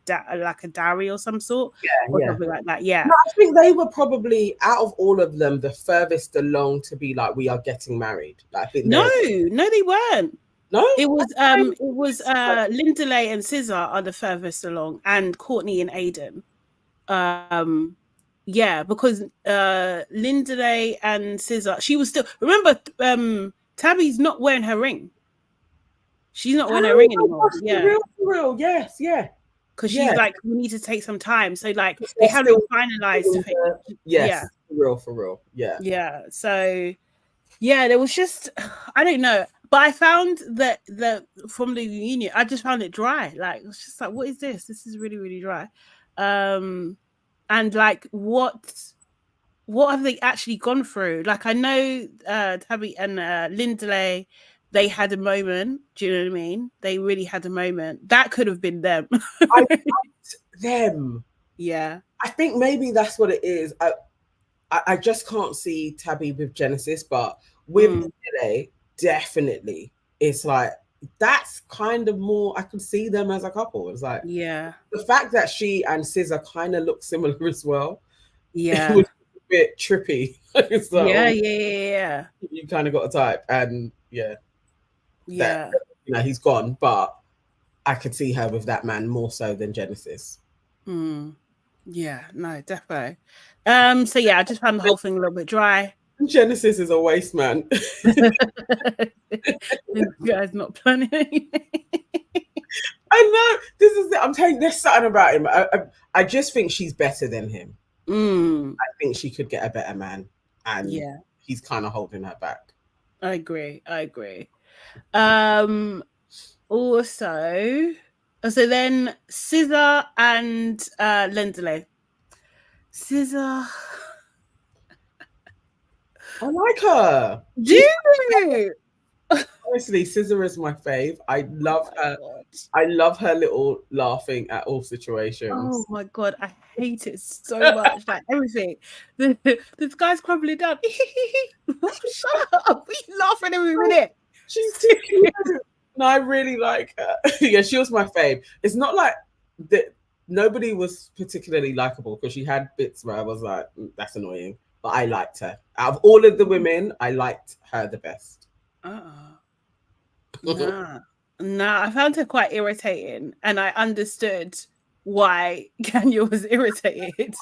dowry or some sort, something like that. Yeah, no, I think they were probably out of all of them the furthest along to be like, we are getting married. Like, I think no, they weren't. No, it was Lindlay and Sizor are the furthest along, and Courtney and Aiden. Yeah, because Lindlay and Sizor, she was still. Remember, Tabby's not wearing her ring. She's not wearing her ring anymore. For real. Yes, yeah. Because she's like, we need to take some time. So like, they haven't finalized. Yes, for real. Yeah. Yeah. So, yeah, there was just, I don't know. But I found that from the reunion, I just found it dry. Like, it was just like, what is this? This is really, really dry. And like, what have they actually gone through? Like, I know Tabby and Lindlay, they had a moment. Do you know what I mean? They really had a moment. That could have been them. I liked them. Yeah. I think maybe that's what it is. I just can't see Tabby with Genesis, but with Lindlay, definitely. It's like, that's kind of more, I can see them as a couple. It's like, the fact that she and Sizor kind of look similar as well. Yeah. It was a bit trippy. So, yeah. You kind of got a type, and yeah, he's gone, but I could see her with that man more so than Genesis. Yeah, no, definitely. So yeah, I just found the whole thing a little bit dry. Genesis is a waste man. This guy's not planning anything. I know, this is it. I'm telling you, there's something about him. I just think she's better than him. I think she could get a better man, and he's kind of holding her back. I agree. Also, so then Sizor and Lindlay. Sizor, I like her. Do you? Honestly, Sizor is my fave. I love her. God. I love her little laughing at all situations. Oh my god, I hate it so much. Like everything. This guy's crumbling down. Shut up. We laughing every minute. She's too cute. No, I really like her. Yeah, she was my fave. It's not like that. Nobody was particularly likable because she had bits where I was like, that's annoying. But I liked her. Out of all of the women, I liked her the best. Nah, I found her quite irritating, and I understood why Kenya was irritated.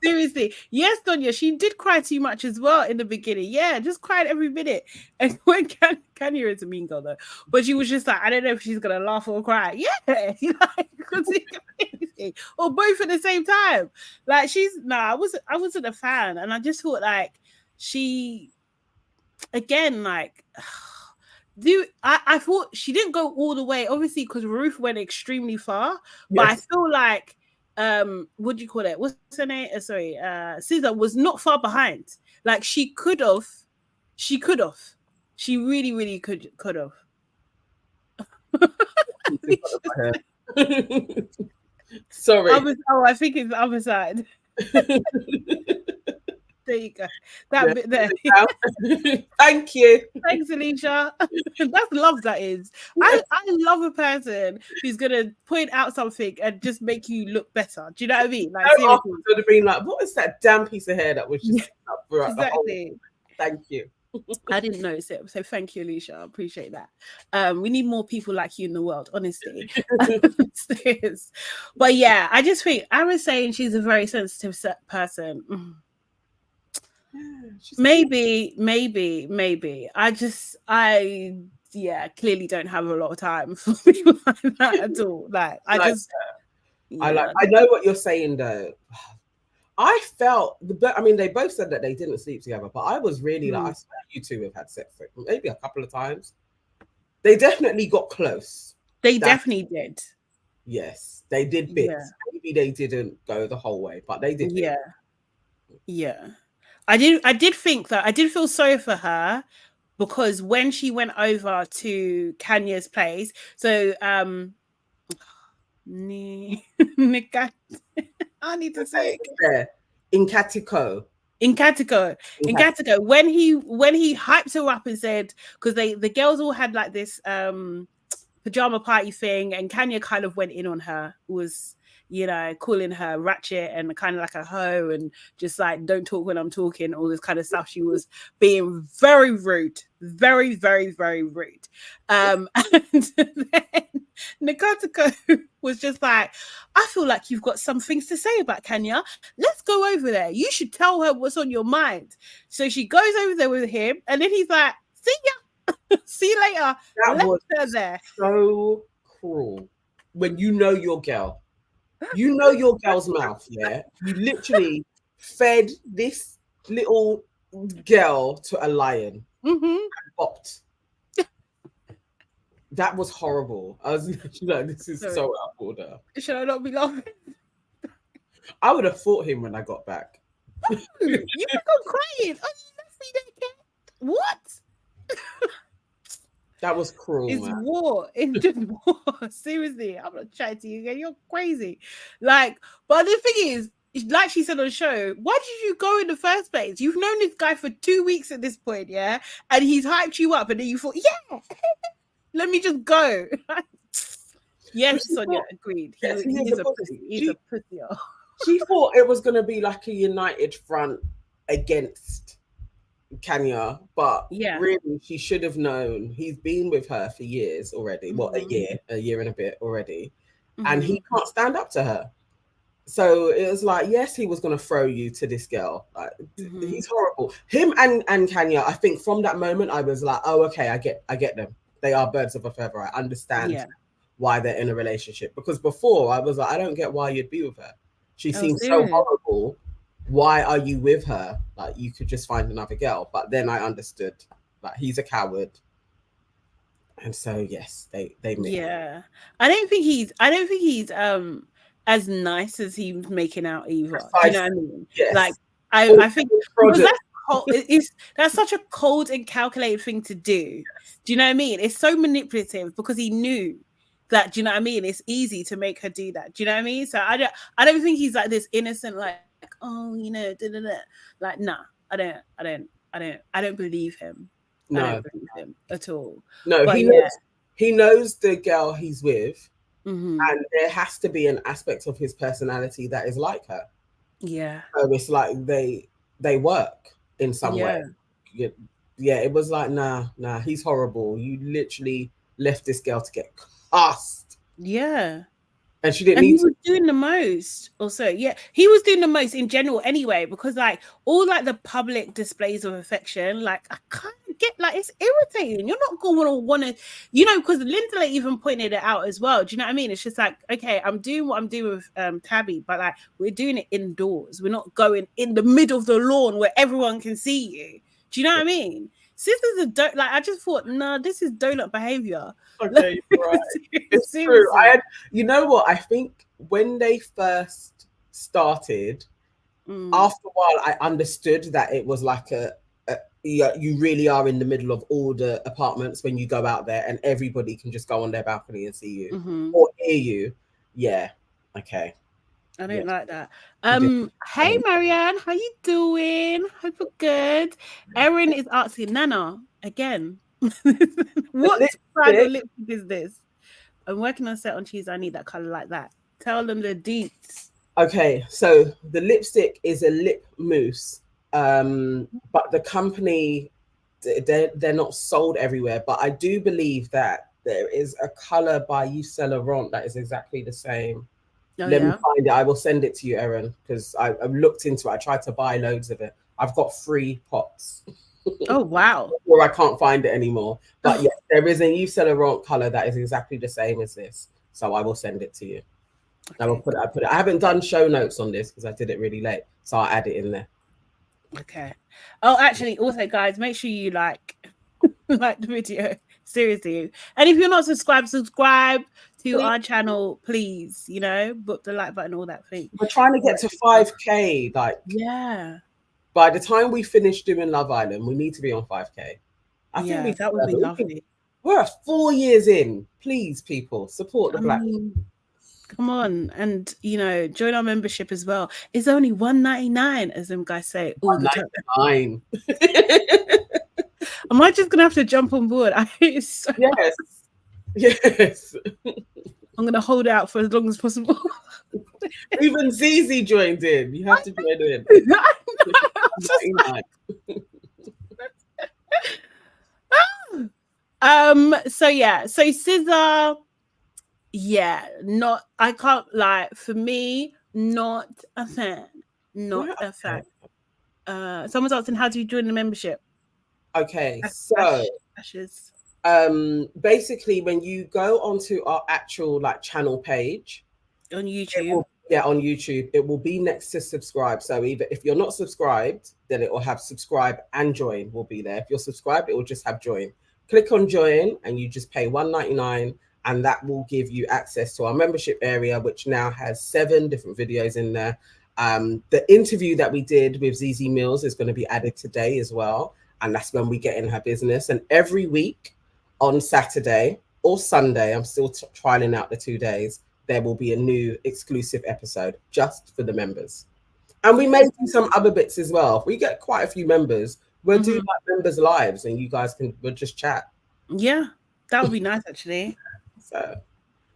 Seriously, yes, Donya, she did cry too much as well in the beginning. Yeah, just cried every minute. And when Kenya is a mean girl though, but she was just like, I don't know if she's gonna laugh or cry. Yeah, or both at the same time. Like I wasn't a fan, and I just thought like she, again, like. I thought she didn't go all the way, obviously, because Ruth went extremely far. But I feel like, what do you call it? What's her name? Sizor was not far behind. Like she could have She really, really could have. Sorry. I think it's the other side. There you go. That bit there. Thank you. Thanks, Alicia. That's love, that is. I love a person who's gonna point out something and just make you look better. Do you know what I mean? Like, seriously. Would have been like, what is that damn piece of hair that was just up throughout exactly. Thank you. I didn't notice it, so thank you, Alicia. I appreciate that. We need more people like you in the world, honestly. But yeah, I just think I was saying she's a very sensitive person. Maybe. I clearly don't have a lot of time for people like that at all. Like, I know what you're saying though. I felt they both said that they didn't sleep together, but I was really like, I swear you two have had sex maybe a couple of times. They definitely got close. They definitely did. Yes, they did bits. Yeah. Maybe they didn't go the whole way, but they did. Yeah. Yeah. I did think that I did feel sorry for her, because when she went over to Kanya's place, so I need to say it. In Katiko, when he hyped her up and said, because the girls all had like this pajama party thing, and Kanya kind of went in on her, was, you know, calling her ratchet and kind of like a hoe, and just like, don't talk when I'm talking, all this kind of stuff. She was being very rude, very, very, very rude. And then Nakatako was just like, I feel like you've got some things to say about Kanya. Let's go over there. You should tell her what's on your mind. So she goes over there with him, and then he's like, see ya. See you later. That was there. So cruel. When you know your girl. You know your girl's mouth, yeah? You literally fed this little girl to a lion and bopped. That was horrible. I was like, this is so out of order. Should I not be laughing? I would have fought him when I got back. You would have gone crying. Oh, you left me there, what? That was cruel. It's war. It's just war. Seriously, I'm not chatting to you again. You're crazy. Like, but the thing is, like she said on the show, why did you go in the first place? You've known this guy for 2 weeks at this point, yeah? And he's hyped you up, and then you thought, yeah, let me just go. Yes, Sonia, agreed. He's a pussy. He's a pussy. She thought it was going to be like a united front against Kanya, but really she should have known. He's been with her for years already. Well, a year and a bit already, and he can't stand up to her. So it was like, yes, he was going to throw you to this girl. Like, he's horrible. Him and Kanya, I think from that moment I was like, oh, okay, I get them. They are birds of a feather. I understand why they're in a relationship, because before I was like, I don't get why you'd be with her. She seems so horrible. Why are you with her? Like, you could just find another girl. But then I understood, like, he's a coward, and so yes, they made him. I don't think he's as nice as he was making out either. Do you know what I mean? Yes. Like, I think that's such a cold and calculated thing to do. Yes. Do you know what I mean? It's so manipulative, because he knew that. Do you know what I mean? It's easy to make her do that. Do you know what I mean? So I don't think he's like this innocent, like, oh, you know, like, nah, I don't believe him. No, I don't believe him at all. No, but he knows the girl he's with, and there has to be an aspect of his personality that is like her. Yeah. So it's like they work in some way. Yeah, it was like, nah, he's horrible. You literally left this girl to get cast. Yeah. And she didn't. He was doing the most. Also, he was doing the most in general anyway, because like all like the public displays of affection, like I can't get, like, it's irritating. You're not going to want to, you know, because Lindlay even pointed it out as well. Do you know what I mean? It's just like, okay, I'm doing what I'm doing with Tabby, but like we're doing it indoors. We're not going in the middle of the lawn where everyone can see you. Do you know what I mean? Sisters are like, I just thought, this is donut behavior. Okay, right. It's true. You know what? I think when they first started, after a while, I understood that it was like yeah, you really are in the middle of all the apartments when you go out there, and everybody can just go on their balcony and see you or hear you. Yeah. Okay. I don't like that. Hey Marianne, how you doing? Hope you're good. Erin is asking Nana again. What brand of lipstick is this? I'm working on set on Tuesday. I need that color like that. Tell them the deets. Okay, so the lipstick is a lip mousse, but the company, they're not sold everywhere. But I do believe that there is a color by Yves Saint Laurent that is exactly the same. Let me find it. I will send it to you, Erin, because I've looked into it. I tried to buy loads of it. I've got 3 pots. Oh, wow. Or I can't find it anymore. But yes, there is a Yves Saint Laurent color that is exactly the same as this. So I will send it to you. Okay. I will put it. I haven't done show notes on this because I did it really late. So I'll add it in there. Okay. Oh, actually, also, guys, make sure you like the video. Seriously. And if you're not subscribed, subscribe to our channel, please. You know, book the like button, all that thing. We're trying to get to 5K. Like, yeah. By the time we finish doing Love Island, we need to be on 5K. I think that would be lovely. We're 4 years in. Please, people, support the Black. Come on, and join our membership as well. It's only $1.99, as them guys say all the time. Am I just gonna have to jump on board? I hate it so much. Yes. I'm gonna hold out for as long as possible. Even Zizi joined in. You have to join in. So Sizor. Yeah, I can't lie. For me, not a fan. Not a fan. Someone's asking, how do you join the membership? Okay, basically when you go onto our actual channel page on YouTube. On YouTube, it will be next to subscribe. So either if you're not subscribed, then it will have subscribe and join will be there. If you're subscribed, it will just have join. Click on join and you just pay $1.99. And that will give you access to our membership area, which now has 7 different videos in there. The interview that we did with Zizi Mills is going to be added today as well. And that's when we get in her business. And every week on Saturday or Sunday, I'm still trialing out the 2 days, there will be a new exclusive episode just for the members. And we may do some other bits as well. If we get quite a few members, we'll do members' lives and you guys we'll just chat. Yeah, that would be nice, actually. So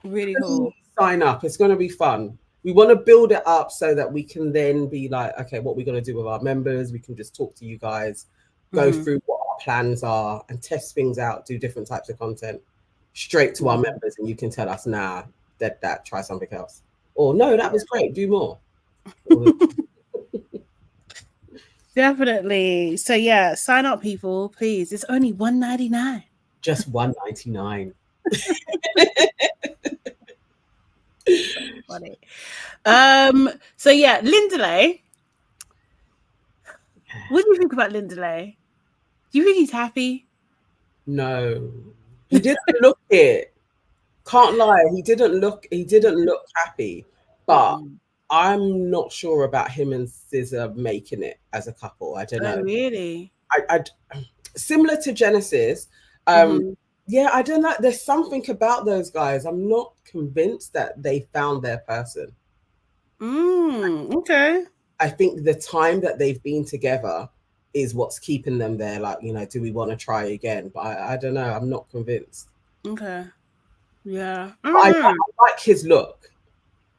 really cool. Sign up. It's going to be fun. We want to build it up so that we can then be like, okay, what we're going to do with our members. We can just talk to you guys, go through what our plans are and test things out, do different types of content straight to our members. And you can tell us, nah, that, try something else. Or no, that was great. Do more. Definitely. So yeah, sign up, people, please. It's only $1.99. Just $1.99. Funny. So yeah, Lindlay. What do you think about Lindlay? Do you think he's happy? No, he didn't look it. Can't lie, he didn't look happy. But I'm not sure about him and Sizor making it as a couple. I don't know. Oh, really? I similar to Genesis. Yeah, I don't know. There's something about those guys. I'm not convinced that they found their person. Okay. I think the time that they've been together is what's keeping them there. Like, do we want to try again? But I don't know. I'm not convinced. Okay. Yeah. I like his look.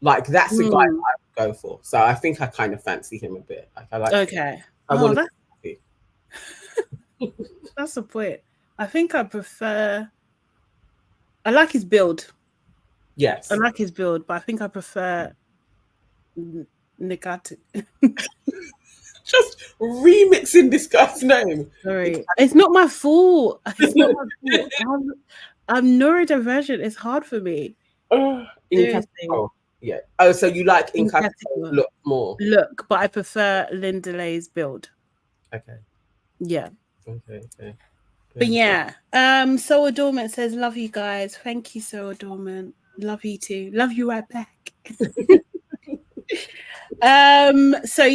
Like, that's the guy I would go for. So I think I kind of fancy him a bit. Like, I like. Okay. That's the point. I think I prefer. I like his build. Yes. I like his build, but I think I prefer Nikati. Just remixing this guy's name. Sorry. It's not my fault. It's not my fault. I'm neurodivergent. It's hard for me. Yeah. Oh, so you like Incatico look more? Look, but I prefer Lindlay's build. Okay. Yeah. Okay. But yeah, So Adornment says, love you guys. Thank you, So Adornment. Love you too. Love you right back. So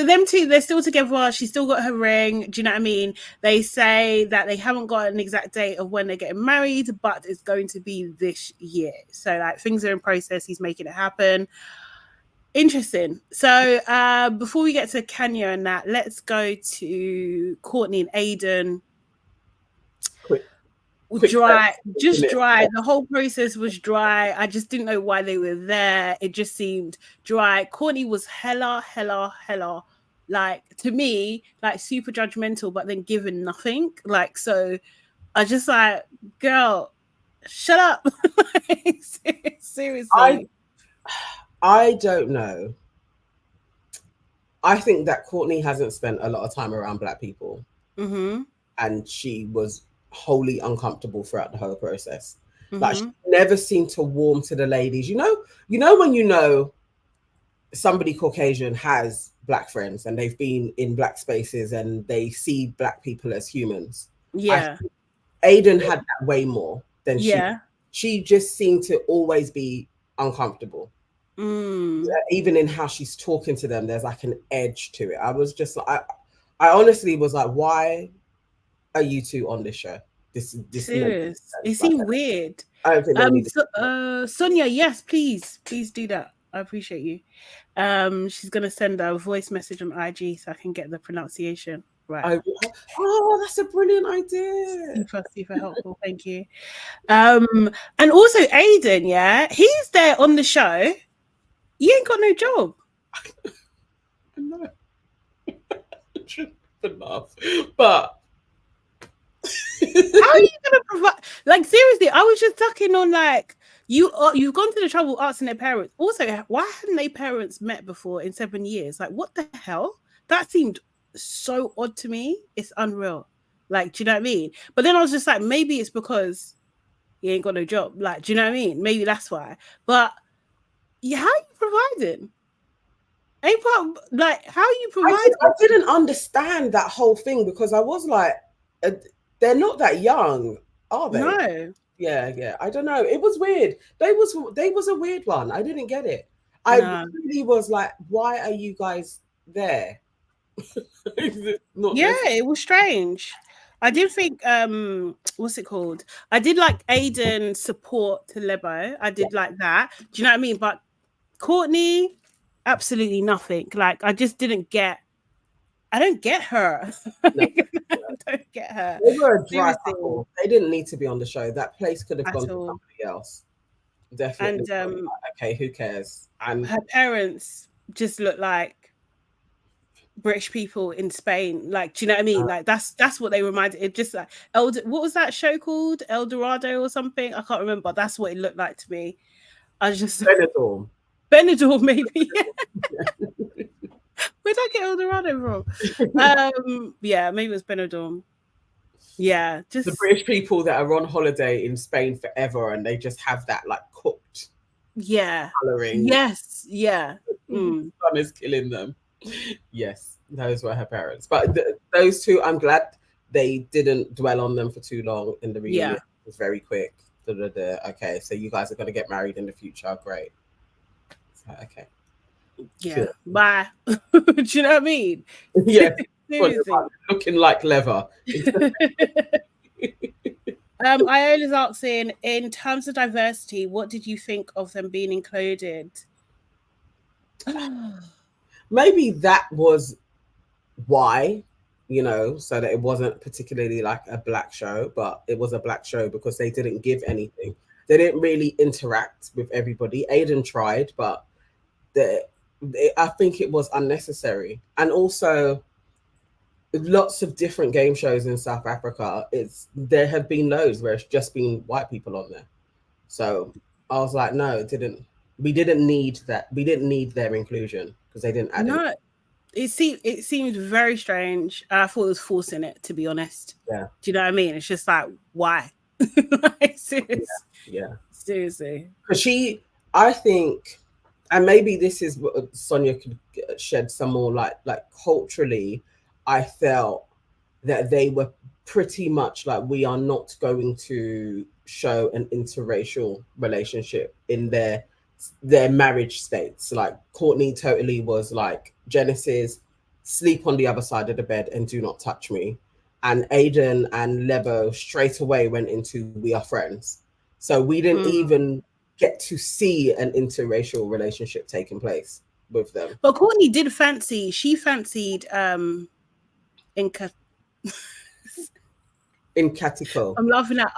them two, they're still together. She's still got her ring. Do you know what I mean? They say that they haven't got an exact date of when they're getting married, but it's going to be this year. So like things are in process. He's making it happen. Interesting. So before we get to Kenya and that, let's go to Courtney and Aiden. Quick dry. The whole process was dry. I just didn't know why they were there. It just seemed dry. Courtney was hella like, to me, like super judgmental, but then given nothing. Like, so I just like, girl, shut up. Seriously. I don't know. I think that Courtney hasn't spent a lot of time around Black people. Mm-hmm. And she was wholly uncomfortable throughout the whole process. Mm-hmm. Like, she never seemed to warm to the ladies. You know when you know somebody Caucasian has Black friends and they've been in Black spaces and they see Black people as humans. Yeah. Aiden had that way more than she. She just seemed to always be uncomfortable. Even in how she's talking to them, there's like an edge to it. I was just like, I honestly was like, why are you two on this show? This serious. It seemed weird. I don't think Sonia, yes, please do that. I appreciate you. She's gonna send a voice message on IG so I can get the pronunciation right. Oh, that's a brilliant idea. Super helpful. Thank you. And also Aiden, yeah, he's there on the show. He ain't got no job. I know. Enough, but how are you gonna provide? Like, seriously, I was just tucking on like you've gone to the trouble asking their parents. Also, why hadn't their parents met before in 7 years? Like, what the hell? That seemed so odd to me. It's unreal. Like, do you know what I mean? But then I was just like, maybe it's because he ain't got no job. Like, do you know what I mean? Maybe that's why. But yeah, how are you providing? Like, how are you providing? I didn't understand that whole thing because I was like, they're not that young, are they? No. Yeah. I don't know. It was weird. They was a weird one. I didn't get it. I really was like, why are you guys there? It was strange. I did think, what's it called? I did like Aiden's support to Lebo. I did like that. Do you know what I mean? But Courtney, absolutely nothing. Like, I just didn't get. I don't get her. No. I don't get her. They were a dry couple. They didn't need to be on the show. That place could have gone to somebody else. Definitely. And okay, who cares? And her parents just look like British people in Spain. Like, do you know what I mean? Like, that's what they reminded. It just like what was that show called? El Dorado or something? I can't remember. That's what it looked like to me. I was just Benidorm, maybe. Where'd I get El Dorado from? Yeah, maybe it was Benidorm. Yeah, just the British people that are on holiday in Spain forever and they just have that like cooked coloring. Yes, yeah. Sun is killing them. Yes, those were her parents. But those two, I'm glad they didn't dwell on them for too long in the reunion. It was very quick. Okay, so you guys are going to get married in the future. Great. So, okay. Yeah. Sure. Bye. Do you know what I mean? Yeah. Looking like leather. Iola's asking, in terms of diversity, what did you think of them being included? Maybe that was why, so that it wasn't particularly like a Black show, but it was a Black show because they didn't give anything. They didn't really interact with everybody. Aiden tried, but I think it was unnecessary. And also, lots of different game shows in South Africa, there have been loads where it's just been white people on there. So I was like, no, we didn't need that. We didn't need their inclusion because they didn't add anything. It seemed very strange. I thought it was forcing it, to be honest. Yeah. Do you know what I mean? It's just like, why? Like, seriously. Yeah. Seriously. Because I think, and maybe this is what Sonia could shed some more light, like culturally, I felt that they were pretty much like, we are not going to show an interracial relationship in their their marriage states. Like Courtney totally was like Genesis, sleep on the other side of the bed and do not touch me. And Aiden and Lebo straight away went into we are friends. So we didn't even get to see an interracial relationship taking place with them. But Courtney did she fancied in Cattico. I'm laughing at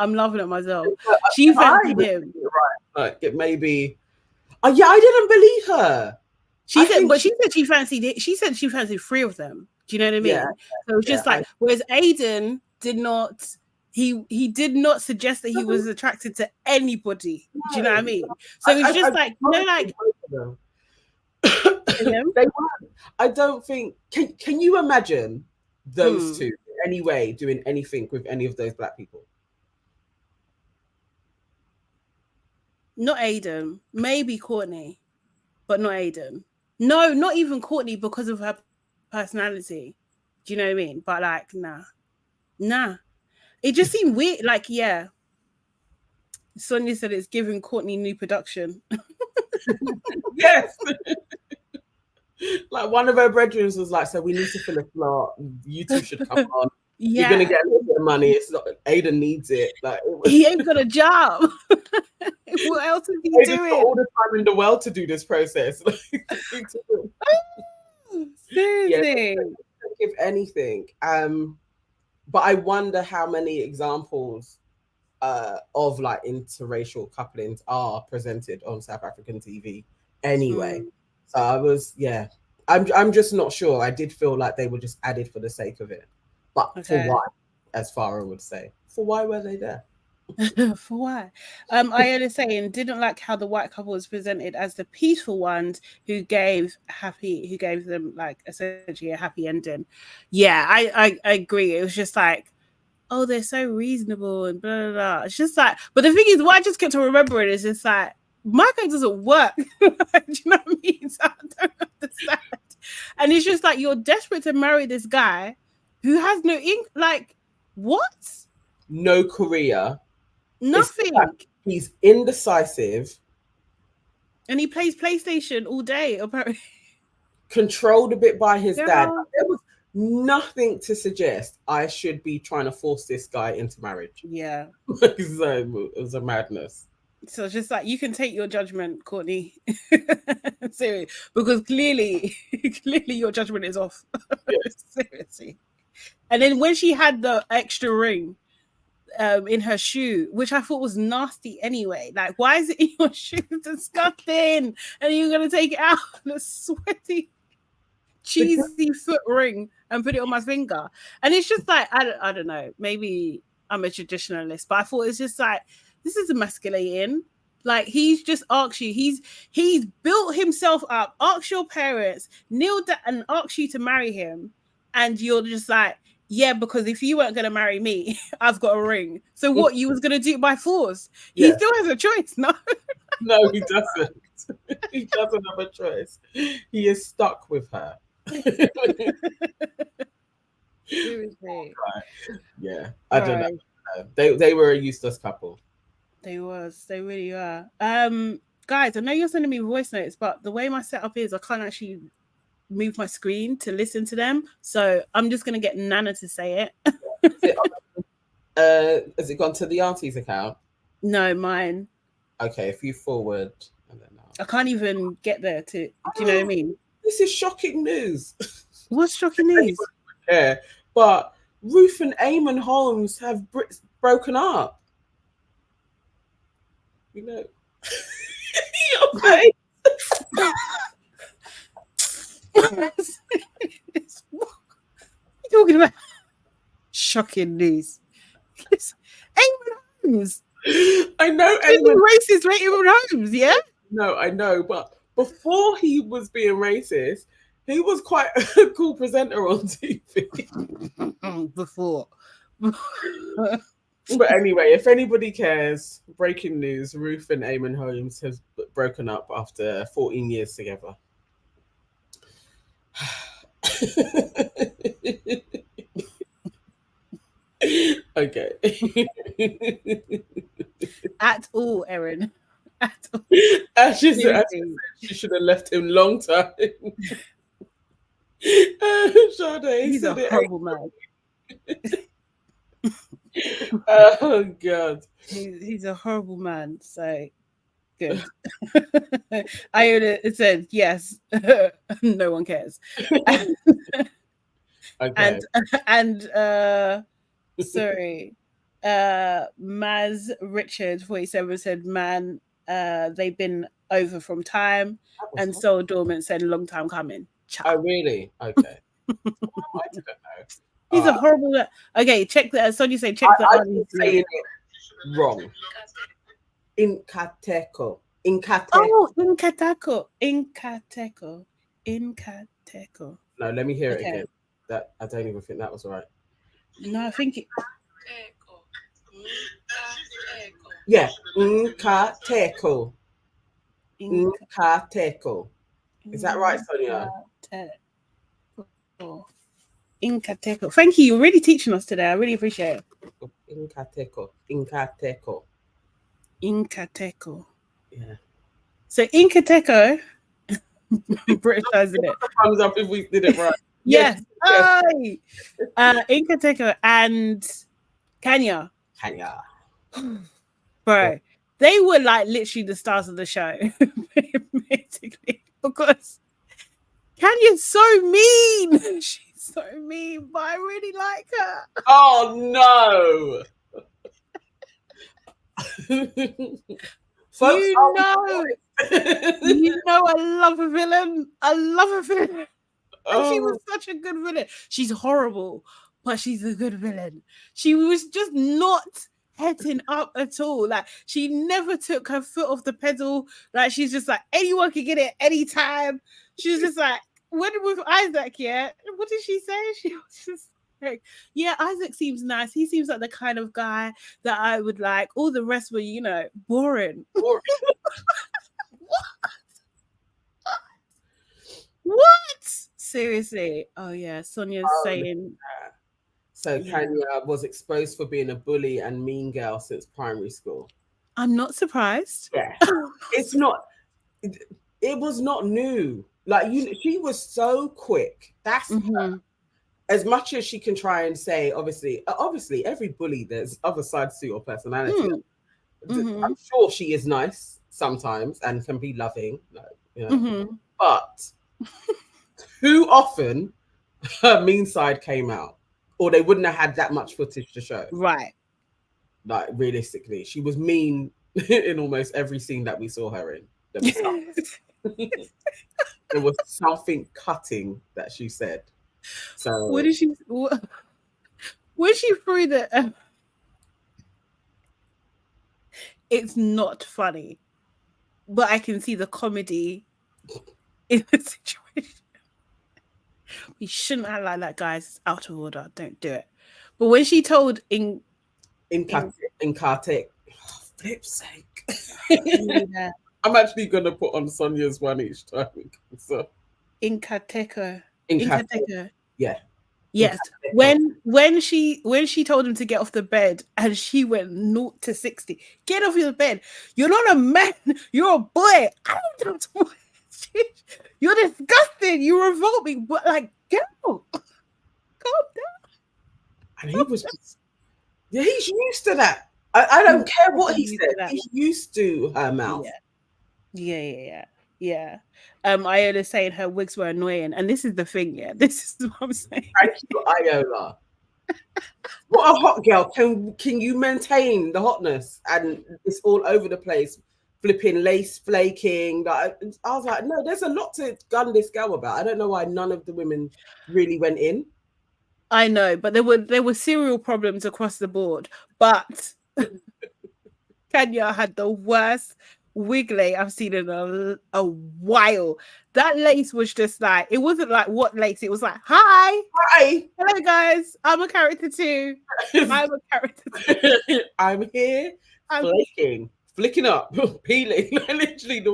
myself. She fancied him. Right. Like it may be. Yeah, I didn't believe her. She said she fancied it. She said she fancied 3 of them. Do you know what I mean? Yeah, so it was just like, whereas Aiden did not. He did not suggest that he was attracted to anybody. No. Do you know what I mean? So it's just like, you know, like they weren't. I don't think. Can you imagine those two in any way doing anything with any of those black people? Not Aiden. Maybe Courtney, but not Aiden. No, not even Courtney because of her personality. Do you know what I mean? But like, nah. It just seemed weird. Like, yeah. Sonia said it's giving Courtney new production. Yes. Like one of her brethren was like, so we need to fill a slot. You two should come on. Yeah. You're gonna get a little bit of money. It's not Aiden needs it. Like he ain't got a job. What else is he doing? Got all the time in the world to do this process. Seriously. If anything. But I wonder how many examples of like interracial couplings are presented on South African TV anyway. So I was, I'm just not sure. I did feel like they were just added for the sake of it. But for why, as Farah would say, for why were they there? For why? I was saying didn't like how the white couple was presented as the peaceful ones who gave them like essentially a happy ending. Yeah, I agree. It was just like, oh, they're so reasonable and blah blah blah. It's just like, but the thing is, what I just kept on remembering is just like my guy doesn't work. Do you know what I mean? So I don't understand. And it's just like you're desperate to marry this guy who has no like what? No career. Nothing. He's indecisive. And he plays PlayStation all day, apparently. Controlled a bit by his dad. There was nothing to suggest I should be trying to force this guy into marriage. Yeah. So it was a madness. So it's just like, you can take your judgment, Courtney. Seriously. Because clearly your judgment is off. Yes. Seriously. And then when she had the extra ring, in her shoe, which I thought was nasty anyway. Like, why is it in your shoe? Disgusting. And you're gonna take it out, the sweaty, cheesy foot ring, and put it on my finger. And it's just like, I don't know. Maybe I'm a traditionalist, but I thought it's just like, this is emasculating. Like, he's just asked you. He's built himself up. Asked your parents, kneeled down, and asked you to marry him, and you're just like, yeah, because if you weren't going to marry me, I've got a ring. So what, you was going to do it by force? He still has a choice, no? No, he doesn't. He doesn't have a choice. He is stuck with her. Seriously. Yeah, I don't know. They were a useless couple. They really are. Guys, I know you're sending me voice notes, but the way my setup is, I can't actually move my screen to listen to them, so I'm just gonna get Nana to say it. Has it gone to the auntie's account? No, mine. Okay, if you forward, and then I can't even get there to. Do you know what I mean? This is shocking news. What's shocking news? Yeah, but Ruth and Eamon Holmes have broken up. You know. Okay. What are you talking about? Shocking news. Eamon Holmes. I know. Racist, right? Eamon Holmes, yeah? No, I know. But before he was being racist, he was quite a cool presenter on TV. Before. But anyway, if anybody cares, breaking news, Ruth and Eamon Holmes has broken up after 14 years together. Okay. At all, Erin. And she said she should have left him long time. Sade, he's a horrible man. Oh God, he's a horrible man. So good. It said yes. No one cares. okay. And sorry, Maz Richard 47 said, "Man, they've been over from time," and Soul Dormant said, "Long time coming." Oh really? Okay. I don't know. He's a horrible. Okay, check the. So you say check the. I'm saying it wrong. Incateco. Oh, Incateco. No, let me hear it again. That I don't even think that was right. No, I think it. Yeah, Incateco. Incateco. Is that right, Sonia? Incateco. Thank you. You're really teaching us today. I really appreciate it. Incateco. Yeah. So Incateco, British, isn't it? Thumbs up if we did it right. Yes. Incateco and Kenya. Bro, they were like literally the stars of the show, basically, because Kenya's so mean. She's so mean, but I really like her. Oh no. You know I love a villain. And she was such a good villain. She's horrible, but she's a good villain. She was just not heading up at all. Like, she never took her foot off the pedal. Like, she's just like, anyone can get it anytime. She was just like, when with Isaac, yeah? What did she say? She was just like, yeah, Isaac seems nice. He seems like the kind of guy that I would like. All the rest were, boring. What? Seriously? Oh yeah, Sonia's saying. So Kenya was exposed for being a bully and mean girl since primary school. I'm not surprised. Yeah, it's not. It was not new. Like she was so quick. That's her. As much as she can try and say, obviously, every bully, there's other sides to your personality. I'm sure she is nice sometimes and can be loving, but too often her mean side came out, or they wouldn't have had that much footage to show. Right. Like, realistically, she was mean in almost every scene that we saw her in. There was something cutting that she said. So what did she? When she threw the? It's not funny, but I can see the comedy in the situation. We shouldn't act like that, guys. It's out of order. Don't do it. But when she told in Kartik, flip's sake. Yeah. I'm actually gonna put on Sonia's one each time. So Incateco. Yeah. Yes. When she told him to get off the bed and she went 0 to 60. Get off your bed. You're not a man. You're a boy. I don't know. You're disgusting. You revolt me. But like, go. Calm down. And he was he's used to that. I don't care what he said. He's used to her mouth. Yeah. Iola's saying her wigs were annoying, and this is the thing. Yeah, this is what I'm saying. Thank you, Iola. What a hot girl! Can you maintain the hotness? And it's all over the place, flipping lace flaking. I was like, no, there's a lot to gun this girl about. I don't know why none of the women really went in. I know, but there were serial problems across the board. But Kenya had the worst wiggly I've seen in a while. That lace was just like, it wasn't like what lace, it was like, hi, hello guys, I'm a character too. I'm here, flicking up, peeling. Literally the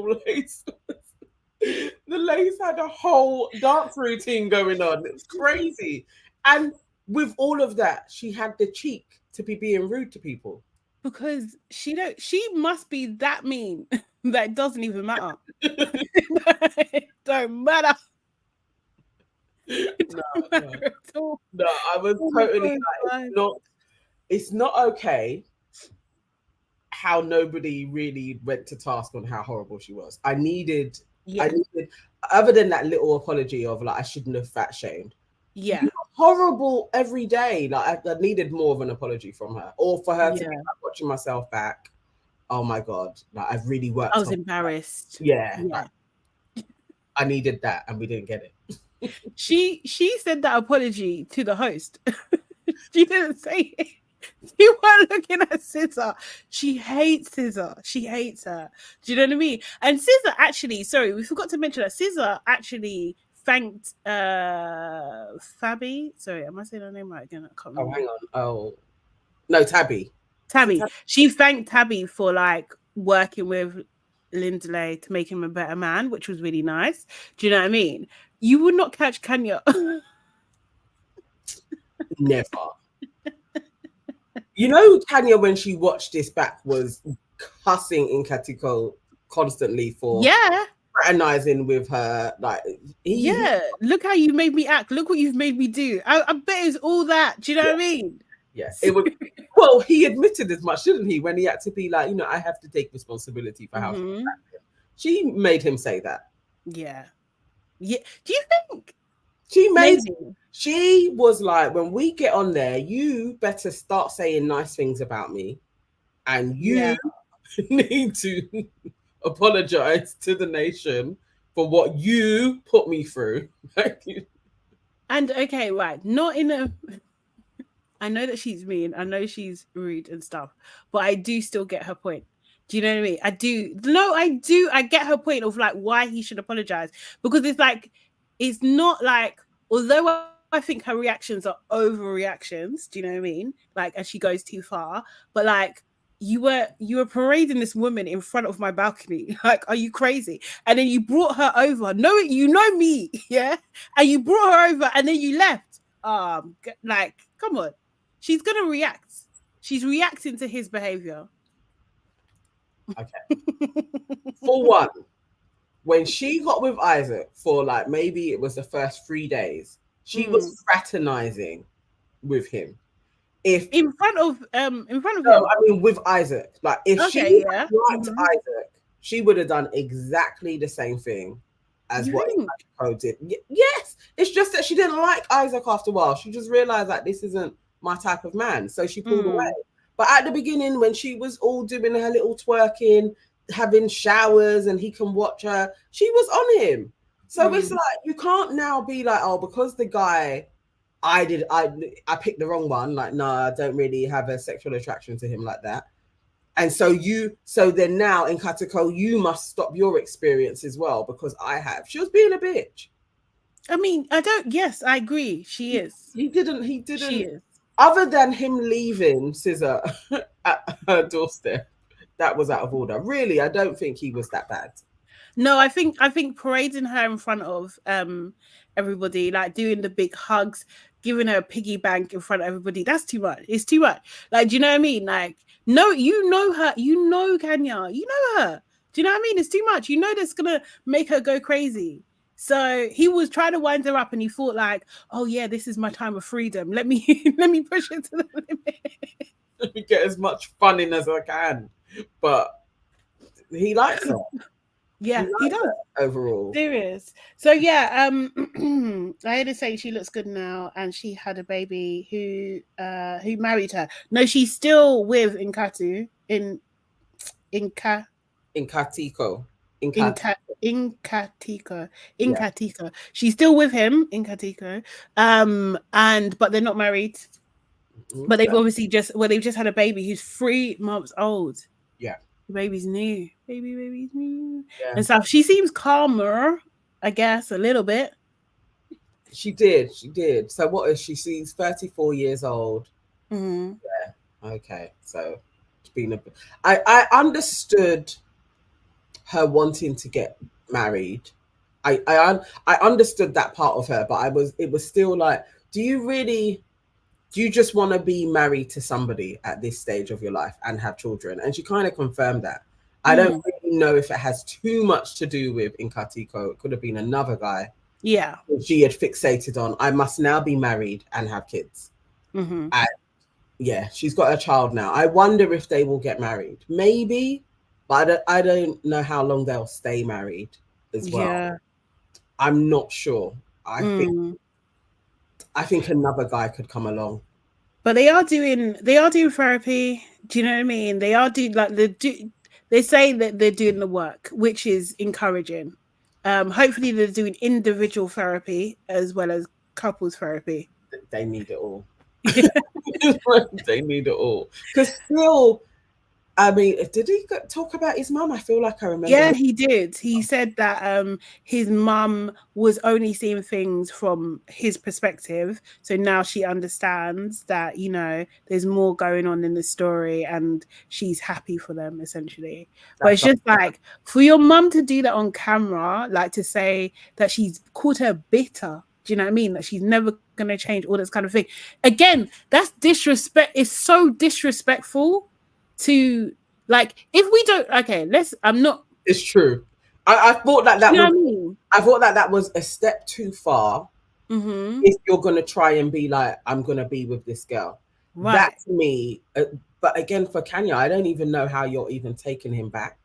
lace had a whole dance routine going on. It's crazy. And with all of that, she had the cheek to be being rude to people. Because she must be that mean that it doesn't even matter. It don't matter. No, I was totally like, it's not okay how nobody really went to task on how horrible she was. I needed, other than that little apology of like, I shouldn't have fat shamed. Yeah. You're horrible every day. Like, I needed more of an apology from her, or for her to be like, watching myself back. Oh my God. Like, I've really worked. I was embarrassed. Yeah. Like, I needed that and we didn't get it. She said that apology to the host. She didn't say it. You weren't looking at Sizor. She hates Sizor. She hates her. Do you know what I mean? And Sizor actually, sorry, we forgot to mention that Sizor actually thanked Fabi. Sorry, am I saying her name right again? I can't remember. Oh, hang on. Oh, no, Tabby. Tabby. She thanked Tabby for like working with Lindlay to make him a better man, which was really nice. Do you know what I mean? You would not catch Kenya. Never. You know, Kenya, when she watched this back, was cussing in Katiko constantly for fraternizing with her. Like, look how you made me act. Look what you've made me do. I bet it was all that. Do you know what I mean? Yes, it was. Well, he admitted as much, didn't he? When he had to be like, you know, I have to take responsibility for how she made him say that. Yeah. Yeah. Do you think she was like, when we get on there, you better start saying nice things about me, and you need to apologize to the nation for what you put me through. And okay, right, not in a. I know that she's mean. I know she's rude and stuff, but I do still get her point. Do you know what I mean? I do. No, I do. I get her point of like why he should apologize, because it's like, it's not like, although I think her reactions are overreactions. Do you know what I mean? Like, as she goes too far, but like, you were parading this woman in front of my balcony. Like, are you crazy? And then you brought her over. No, you know me, yeah? And you brought her over and then you left. Like, come on. She's gonna react. She's reacting to his behavior. Okay. For one, when she got with Isaac for like, maybe it was the first 3 days, she was fraternizing with him. If in front of him. I mean with Isaac. Like, if she liked Isaac, she would have done exactly the same thing as what Isaac did. Yes, it's just that she didn't like Isaac after a while. She just realized that this isn't my type of man, so she pulled away. But at the beginning, when she was all doing her little twerking, having showers, and he can watch her, she was on him. So it's like, you can't now be like, oh, because the guy I picked the wrong one. Like, no, I don't really have a sexual attraction to him like that. And so then now in Katiko, you must stop your experience as well because I have. She was being a bitch. I mean, yes, I agree. She is. He didn't. She is. Other than him leaving Sizor at her doorstep, that was out of order. Really, I don't think he was that bad. No, I think parading her in front of everybody, like doing the big hugs, giving her a piggy bank in front of everybody, that's too much. It's too much. Like, do you know what I mean? Like, no, you know her. You know Kenya. You know her. Do you know what I mean? It's too much. You know that's gonna make her go crazy. So he was trying to wind her up, and he thought like, "Oh yeah, this is my time of freedom. Let me push it to the limit. Let me get as much fun in as I can." But he likes her. Yeah, he does overall. Serious. So yeah, I had to say she looks good now, and she had a baby who married her. No, she's still with Nkatu in Katiko. In Katiko. She's still with him in Katiko. But they're not married. But they've obviously just had a baby who's 3 months old. Yeah. The baby's new. Baby's new. Yeah. And stuff. She seems calmer, I guess, a little bit. She did. So what is she? She's 34 years old. Mm-hmm. Yeah. Okay. So it's been I understood her wanting to get married. I understood that part of her, but it was still like, do you just want to be married to somebody at this stage of your life and have children? And she kind of confirmed that. I don't really know if it has too much to do with Nkateko. It could have been another guy. Yeah. She had fixated on, I must now be married and have kids. Mm-hmm. And yeah, she's got a child now. I wonder if they will get married. Maybe, but I don't know how long they'll stay married as well. Yeah. I'm not sure. I think another guy could come along. But they are doing therapy. Do you know what I mean? They are doing they say that they're doing the work, which is encouraging. Hopefully they're doing individual therapy as well as couples therapy. They need it all. They need it all. Because still, I mean, did he talk about his mum? I feel like I remember. Yeah, he did. He said that his mum was only seeing things from his perspective. So now she understands that, you know, there's more going on in the story and she's happy for them, essentially. But it's just like, for your mum to do that on camera, like to say that she's called her bitter. Do you know what I mean? That she's never going to change, all this kind of thing. Again, that's disrespect. It's so disrespectful to, like, if we don't, okay, it's true. I thought that was, I mean? I thought that was a step too far. If you're going to try and be like, I'm going to be with this girl. Right. That to me, but again, for Kenya, I don't even know how you're even taking him back.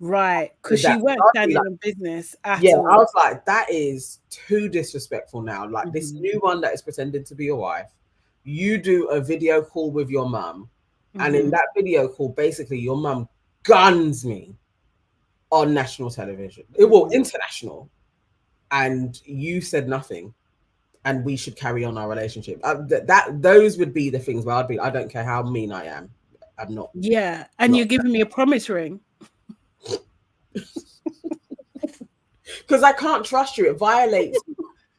Right, because she weren't standing on business at all. I was like, that is too disrespectful now. Like this new one that is pretending to be your wife, you do a video call with your mum, and in that video call, basically your mum guns me on national television. Well, international, and you said nothing, and we should carry on our relationship. Those would be the things where I'd be, I don't care how mean I am, I'm not. Yeah, and you're giving me a promise ring. Because I can't trust you. It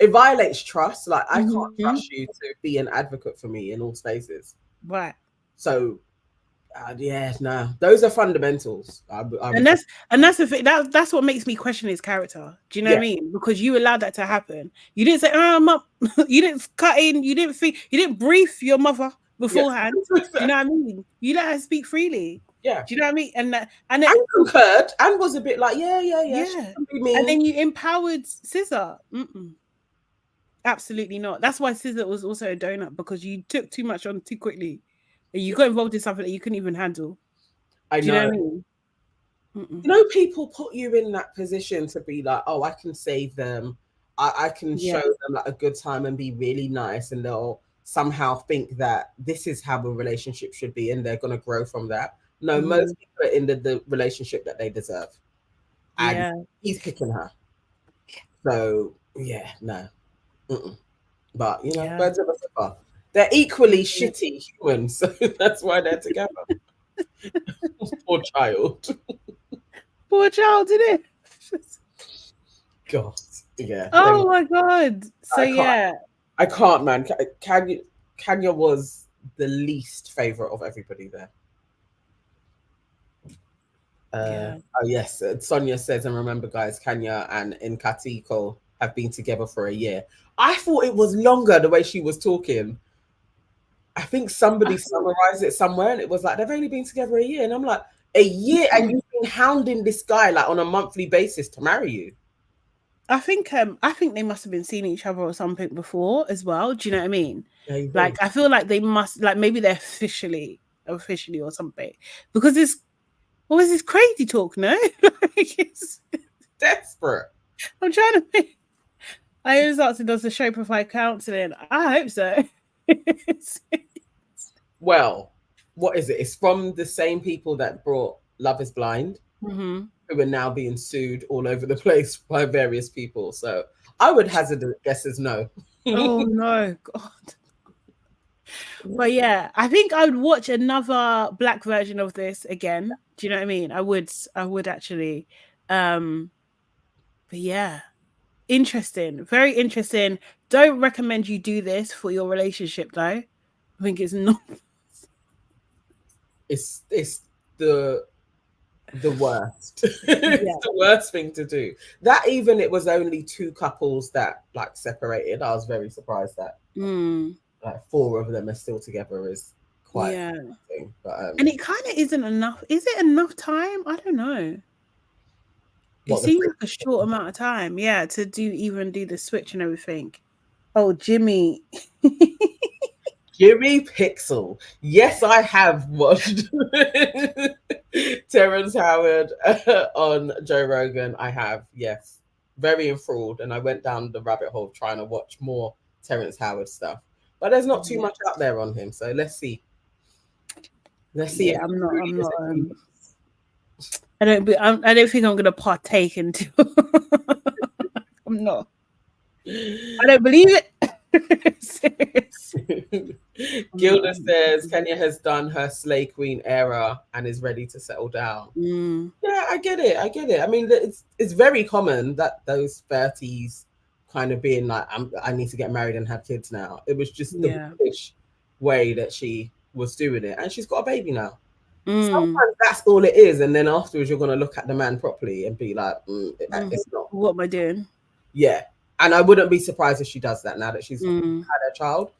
violates trust. Like I can't trust you to be an advocate for me in all spaces. Right. So those are fundamentals. And that's the thing. That's what makes me question his character. Do you know what I mean? Because you allowed that to happen. You didn't say, Mum, you didn't cut in, you didn't brief your mother beforehand. Do you know what I mean? You let her speak freely. Yeah. Do you know what I mean? And concurred and was a bit like, yeah. And then you empowered Sizor. Absolutely not. That's why Sizor was also a donut, because you took too much on too quickly. You got involved in something that you couldn't even handle. I know. Do you know what I mean? You know, people put you in that position to be like, oh, I can save them. I can show them like a good time and be really nice, and they'll somehow think that this is how a relationship should be, and they're going to grow from that. No, most people are in the relationship that they deserve. And he's picking her. So, no. But, you know, birds of a feather. They're equally shitty humans, so that's why they're together. Poor child. Poor child, didn't it? God, yeah. Oh my God. So I can't, man. Kenya was the least favorite of everybody there. Oh yes, Sonia says, and remember, guys, Kenya and Nkateko have been together for a year. I thought it was longer the way she was talking. I think somebody summarized it somewhere, and it was like they've only been together a year, and I'm like, a year, and you've been hounding this guy like on a monthly basis to marry you. I think they must have been seeing each other or something before as well. Do you know what I mean? Yeah, like I feel like they must, like maybe they're officially or something, because what was this crazy talk? No, it's desperate. I'm trying to think. I was asking, does the show provide counselling? I hope so. Well, what is it? It's from the same people that brought Love is Blind, who are now being sued all over the place by various people. So I would hazard a guess as no. Oh no, God. But yeah, I think I would watch another black version of this again. Do you know what I mean? I would actually. But yeah, interesting, very interesting. Don't recommend you do this for your relationship, though. I think it's not. It's the worst. It's the worst thing to do. That even it was only 2 couples that like separated. I was very surprised that like 4 of them are still together is quite interesting. But and it kind of isn't enough. Is it enough time? I don't know. It seems like a short amount of time, to do the switch and everything. Oh, Jimmy. Jimmy Pixel. Yes, I have watched Terrence Howard on Joe Rogan. I have, yes. Very enthralled. And I went down the rabbit hole trying to watch more Terrence Howard stuff. But there's not too much out there on him. So let's see. Let's see. Yeah, I'm not. I don't think I'm gonna partake into I'm not. I don't believe it. Gilda says Kenya has done her Slay Queen era and is ready to settle down. Yeah, I get it. I mean, it's very common that those 30s kind of being like, I need to get married and have kids now. It was just the British way that she was doing it, and she's got a baby now. Sometimes that's all it is, and then afterwards you're going to look at the man properly and be like, it's not. What am I doing? Yeah. And I wouldn't be surprised if she does that now that she's had her child,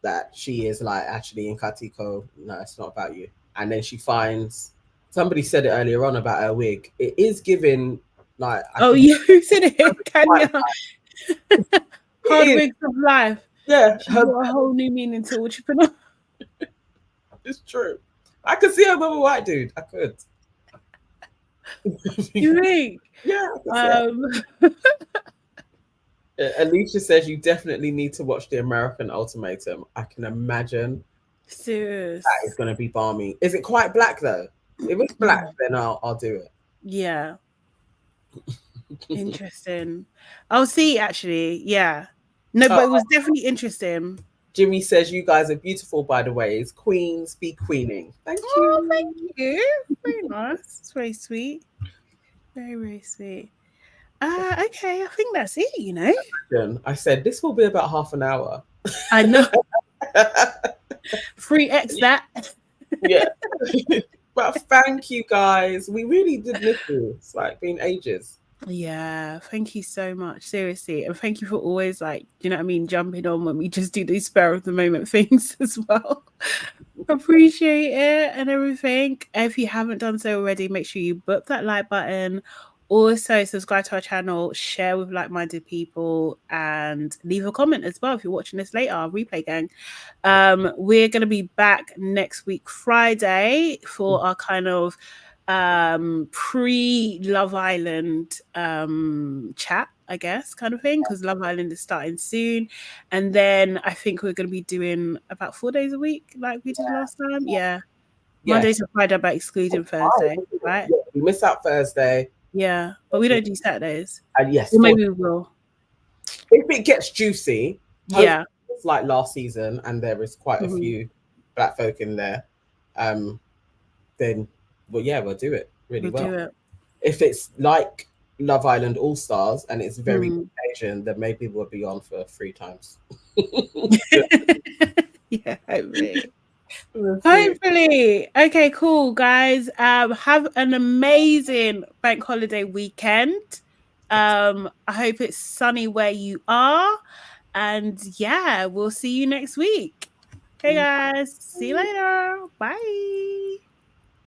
that she is like, actually, in Katiko, no, it's not about you. And then she finds, somebody said it earlier on about her wig. It is giving like... who said it? Kenya. Hard wigs of life. Yeah. She got a whole new meaning to what you put on. It's true. I could see her with a white dude. I could. You think? Yeah. Alicia says you definitely need to watch the American Ultimatum. I can imagine. Serious. That is going to be balmy. Is it quite black though? If it's black, then I'll do it. Yeah. Interesting. I'll see. Actually, yeah. No, but it was definitely interesting. Jimmy says you guys are beautiful, by the way. Queens be queening. Thank you. Thank you. Very nice. It's very sweet. Very, very sweet. Okay, I think that's it, you know. I said this will be about half an hour. I know. 3x that. Yeah. But thank you guys. We really did miss you. It's like been ages. Yeah, thank you so much. Seriously. And thank you for always, like, you know what I mean, jumping on when we just do these spur of the moment things as well. Appreciate it and everything. If you haven't done so already, make sure you book that like button. Also, subscribe to our channel, share with like-minded people, and leave a comment as well if you're watching this later, replay gang. We're going to be back next week, Friday, for our kind of pre-Love Island chat, I guess, kind of thing, because Love Island is starting soon. And then I think we're going to be doing about 4 days a week like we did last time. Yeah. Monday to Friday, but excluding Thursday, right? Yeah, we miss out Thursday. Yeah, but we don't do Saturdays. And yes, or maybe we will. If it gets juicy, yeah, it's like last season, and there is quite a few black folk in there. Then, we'll do it really well. Do it. If it's like Love Island All Stars and it's very Asian, then maybe we'll be on for 3 times. Yeah, hopefully. Hopefully. Okay, cool, guys. Have an amazing bank holiday weekend. I hope it's sunny where you are. And yeah, we'll see you next week. Okay, guys. See you later. Bye.